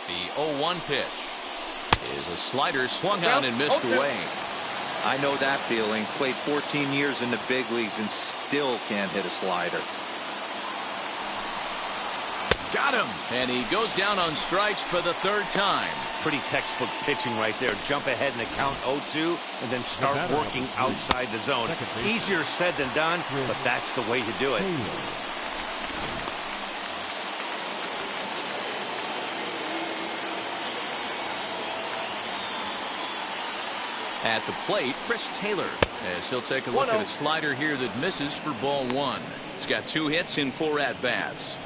The 0-1 pitch is a slider swung on and missed away. I know that feeling. Played 14 years in the big leagues and still can't hit a slider. Got him. And he goes down on strikes for the third time. Pretty textbook pitching right there. Jump ahead in the count 0-2 and then start working outside the zone. Easier said than done, but that's the way to do it. At the plate, Chris Taylor, as he'll take a look at a slider here that misses for ball one. He's got 2 hits in 4 at-bats.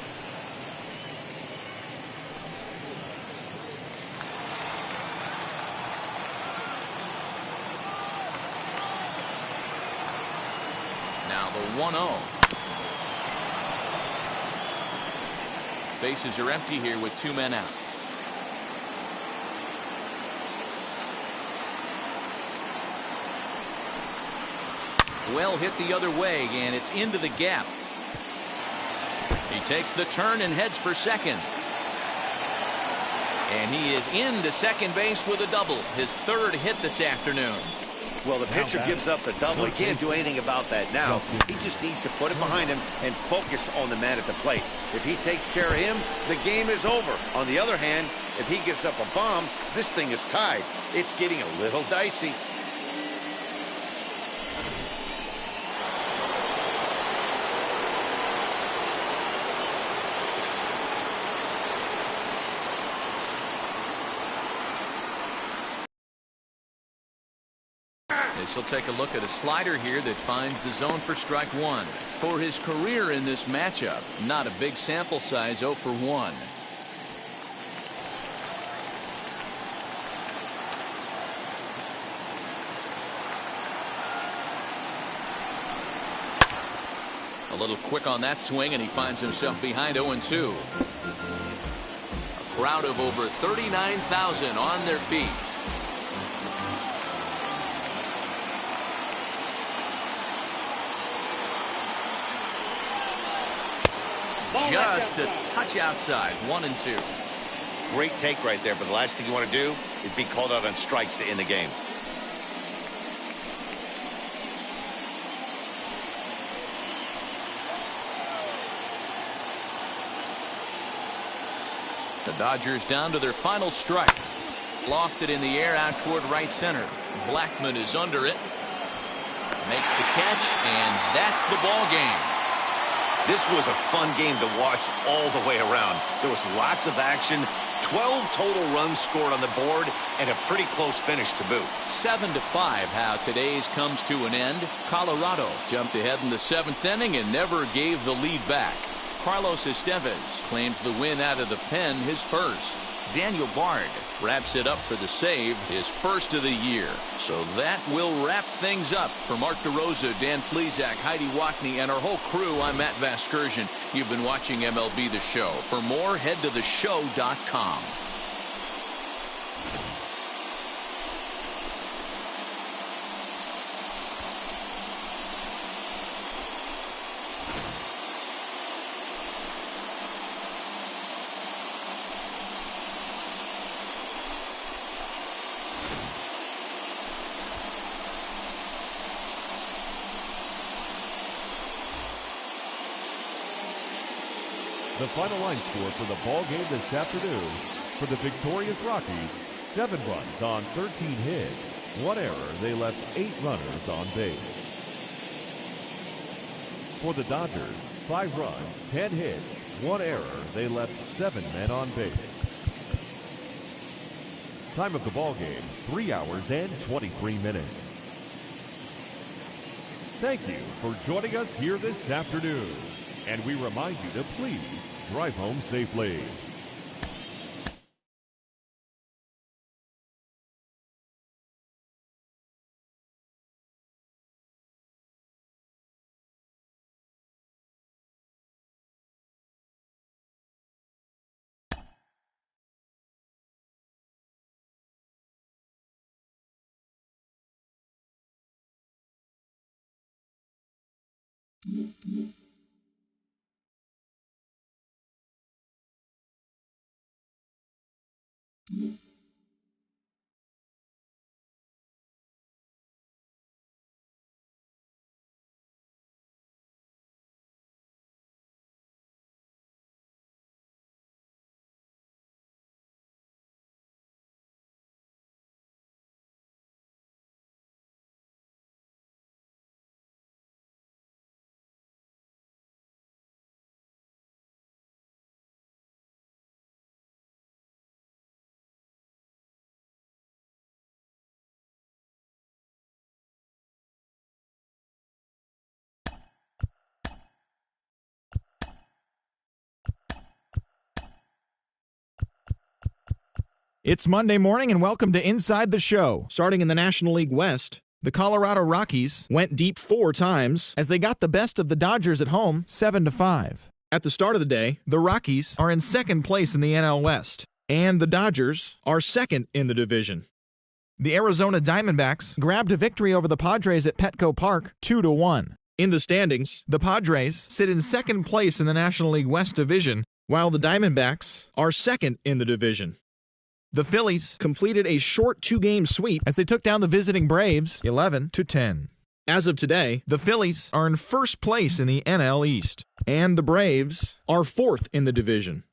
Now the 1-0. Bases are empty here with 2 men out. Well hit the other way, and it's into the gap. He takes the turn and heads for second. And he is into second base with a double, his 3rd hit this afternoon. Well, the pitcher gives up the double. He can't do anything about that now. He just needs to put it behind him and focus on the man at the plate. If he takes care of him, the game is over. On the other hand, if he gets up a bomb, this thing is tied. It's getting a little dicey. As he'll take a look at a slider here that finds the zone for strike one. For his career in this matchup, not a big sample size, 0 for 1. A little quick on that swing, and he finds himself behind 0-2. A crowd of over 39,000 on their feet. Just a touch outside, 1-2. Great take right there, but the last thing you want to do is be called out on strikes to end the game. The Dodgers down to their final strike. Lofted in the air out toward right center. Blackmon is under it. Makes the catch, and that's the ball game. This was a fun game to watch all the way around. There was lots of action, 12 total runs scored on the board, and a pretty close finish to boot. 7-5 how today's comes to an end. Colorado jumped ahead in the 7th inning and never gave the lead back. Carlos Estevez claims the win out of the pen, his first. Daniel Bard wraps it up for the save, his first of the year. So that will wrap things up. For Mark DeRosa, Dan Plesac, Heidi Watney, and our whole crew, I'm Matt Vasgersian. You've been watching MLB The Show. For more, head to theshow.com. The final line score for the ball game this afternoon: for the victorious Rockies, 7 runs on 13 hits, 1 error. They left 8 runners on base. For the Dodgers, 5 runs, 10 hits, 1 error. They left 7 men on base. Time of the ball game: 3 hours and 23 minutes. Thank you for joining us here this afternoon, and we remind you to please drive home safely. It's Monday morning and welcome to Inside the Show. Starting in the National League West, the Colorado Rockies went deep 4 times as they got the best of the Dodgers at home 7-5. At the start of the day, the Rockies are in second place in the NL West, and the Dodgers are second in the division. The Arizona Diamondbacks grabbed a victory over the Padres at Petco Park 2-1. In the standings, the Padres sit in second place in the National League West division, while the Diamondbacks are second in the division. The Phillies completed a short 2-game sweep as they took down the visiting Braves 11-10. As of today, the Phillies are in first place in the NL East, and the Braves are fourth in the division.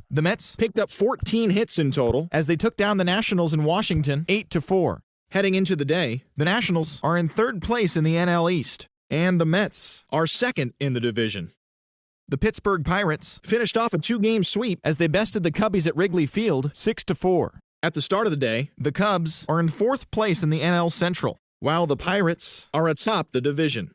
The Mets picked up 14 hits in total as they took down the Nationals in Washington 8-4. Heading into the day, the Nationals are in third place in the NL East, and the Mets are second in the division. The Pittsburgh Pirates finished off a 2-game sweep as they bested the Cubbies at Wrigley Field 6-4. At the start of the day, the Cubs are in fourth place in the NL Central, while the Pirates are atop the division.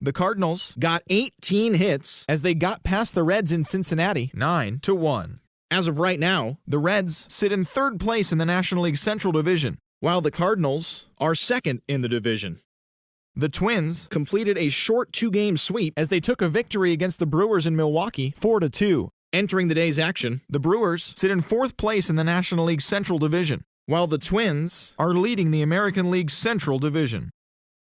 The Cardinals got 18 hits as they got past the Reds in Cincinnati 9-1. As of right now, the Reds sit in third place in the National League Central Division, while the Cardinals are second in the division. The Twins completed a short 2-game sweep as they took a victory against the Brewers in Milwaukee 4-2. Entering the day's action, the Brewers sit in fourth place in the National League Central Division, while the Twins are leading the American League Central Division.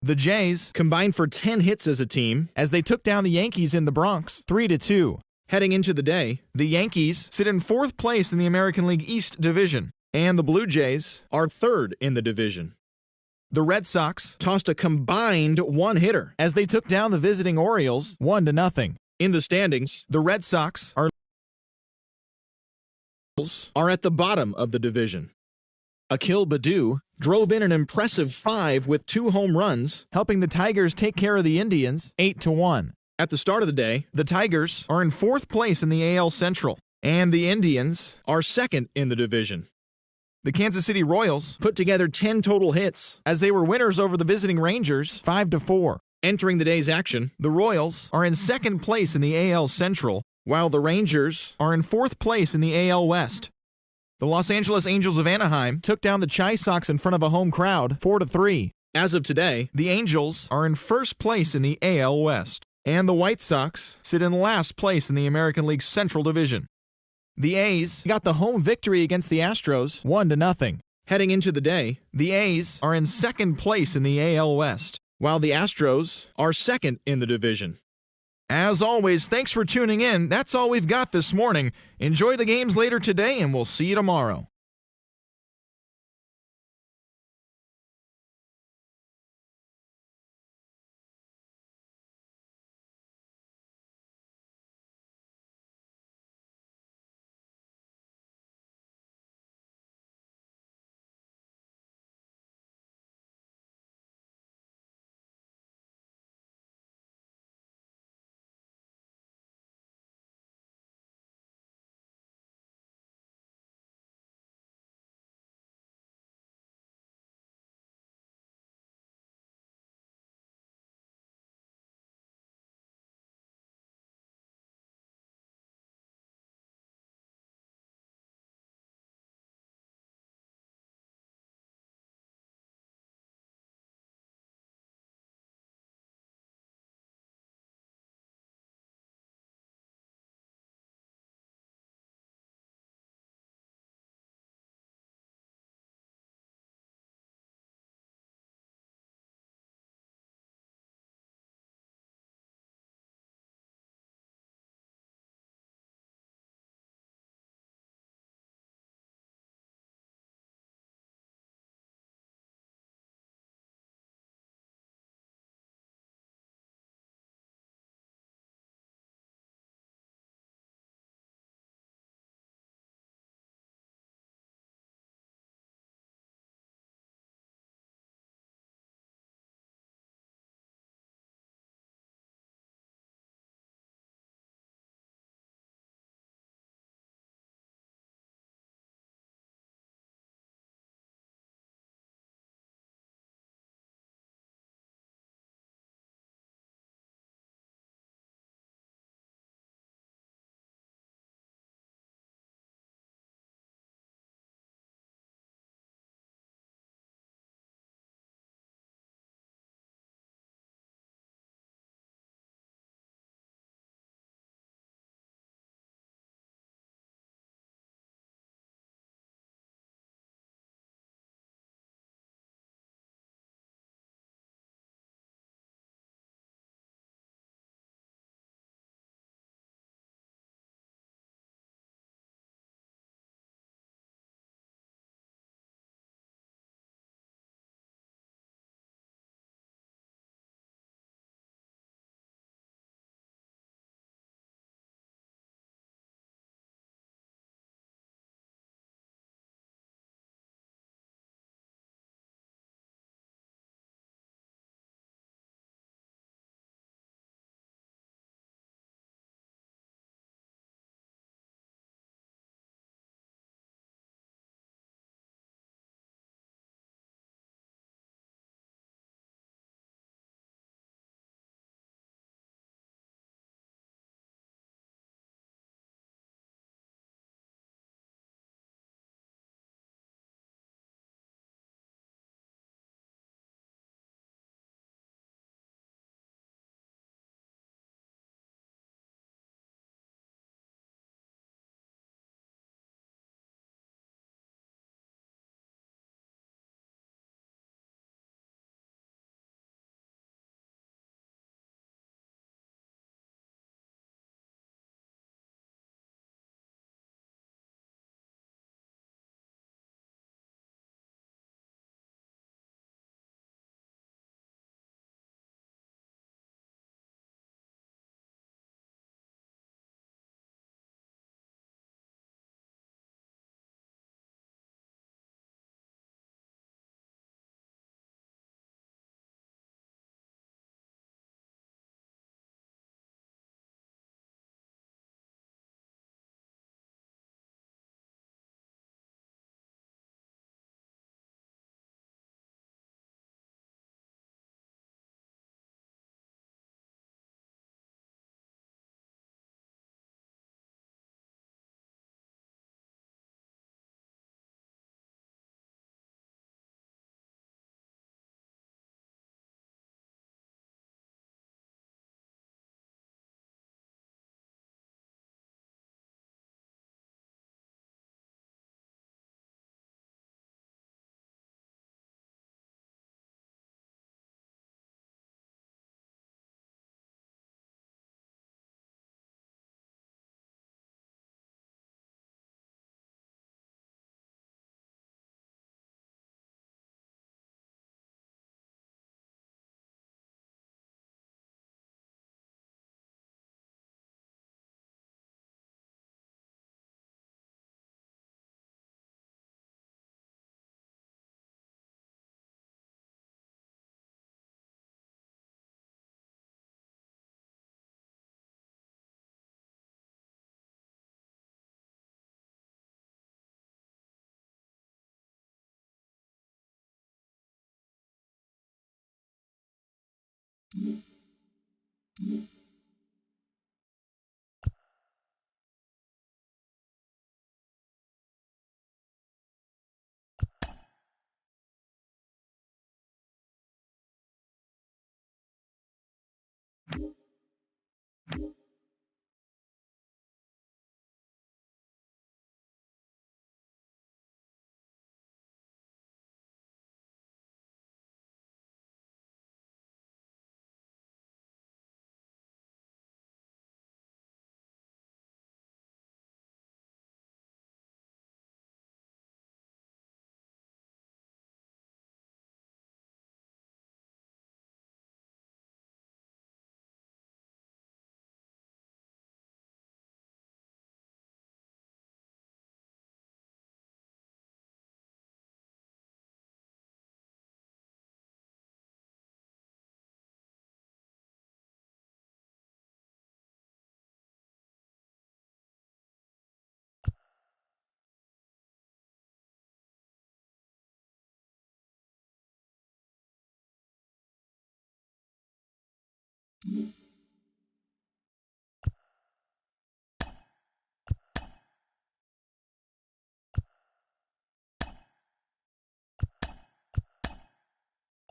The Jays combined for 10 hits as a team as they took down the Yankees in the Bronx 3-2. Heading into the day, the Yankees sit in fourth place in the American League East Division, and the Blue Jays are third in the division. The Red Sox tossed a combined 1-hitter as they took down the visiting Orioles 1-0. In the standings, the Red Sox are at the bottom of the division. Akil Baddoo drove in an impressive 5 with 2 home runs, helping the Tigers take care of the Indians 8-1. At the start of the day, the Tigers are in fourth place in the AL Central, and the Indians are second in the division. The Kansas City Royals put together 10 total hits as they were winners over the visiting Rangers 5-4. Entering the day's action, the Royals are in second place in the AL Central, while the Rangers are in fourth place in the AL West. The Los Angeles Angels of Anaheim took down the Chi Sox in front of a home crowd 4-3. As of today, the Angels are in first place in the AL West, and the White Sox sit in last place in the American League Central Division. The A's got the home victory against the Astros 1-0. Heading into the day, the A's are in second place in the AL West, while the Astros are second in the division. As always, thanks for tuning in. That's all we've got this morning. Enjoy the games later today, and we'll see you tomorrow.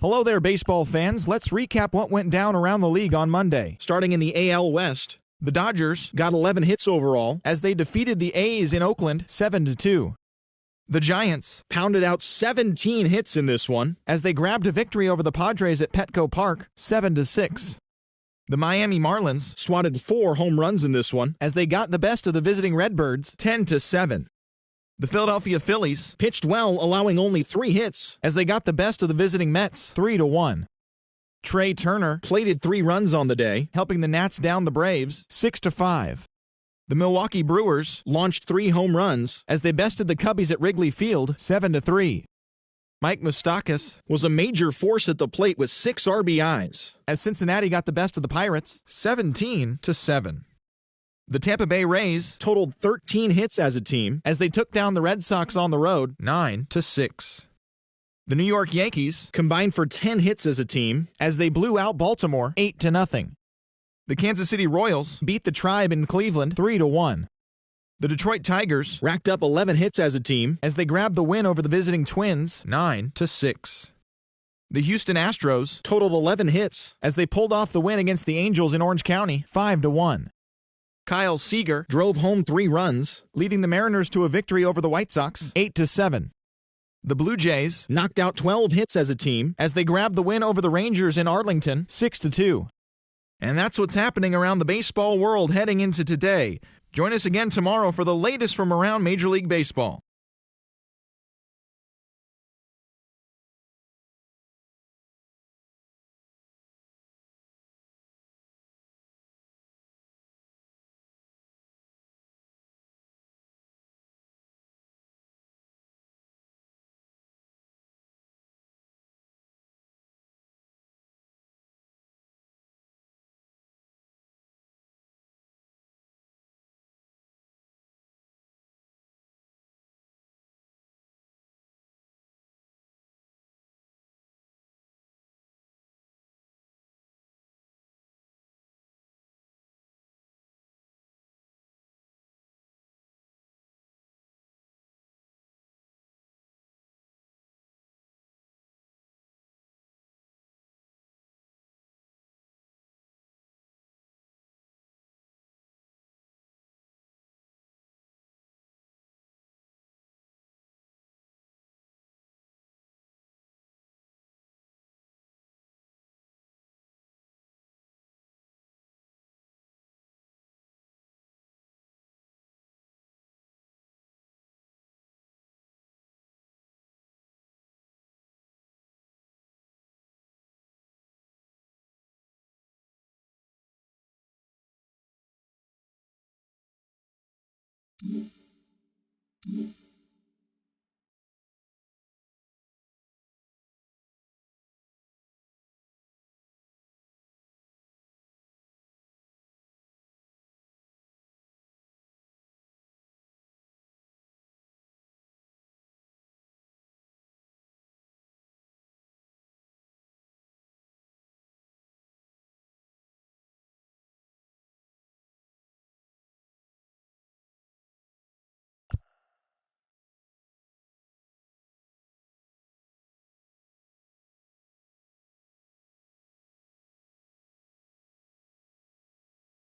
Hello there, baseball fans. Let's recap what went down around the league on Monday. Starting in the AL West, the Dodgers got 11 hits overall as they defeated the A's in Oakland 7-2. The Giants pounded out 17 hits in this one as they grabbed a victory over the Padres at Petco Park 7-6. The Miami Marlins swatted 4 home runs in this one as they got the best of the visiting Redbirds 10-7. The Philadelphia Phillies pitched well, allowing only 3 hits as they got the best of the visiting Mets 3-1. Trey Turner plated 3 runs on the day, helping the Nats down the Braves 6-5. The Milwaukee Brewers launched 3 home runs as they bested the Cubbies at Wrigley Field 7-3. Mike Moustakas was a major force at the plate with 6 RBIs as Cincinnati got the best of the Pirates 17-7. The Tampa Bay Rays totaled 13 hits as a team as they took down the Red Sox on the road 9-6. The New York Yankees combined for 10 hits as a team as they blew out Baltimore 8-0. The Kansas City Royals beat the Tribe in Cleveland 3-1. The Detroit Tigers racked up 11 hits as a team as they grabbed the win over the visiting Twins 9-6. The Houston Astros totaled 11 hits as they pulled off the win against the Angels in Orange County 5-1. Kyle Seeger drove home 3 runs, leading the Mariners to a victory over the White Sox 8-7. The Blue Jays knocked out 12 hits as a team as they grabbed the win over the Rangers in Arlington 6-2. And that's what's happening around the baseball world heading into today. Join us again tomorrow for the latest from around Major League Baseball. Mm-hmm.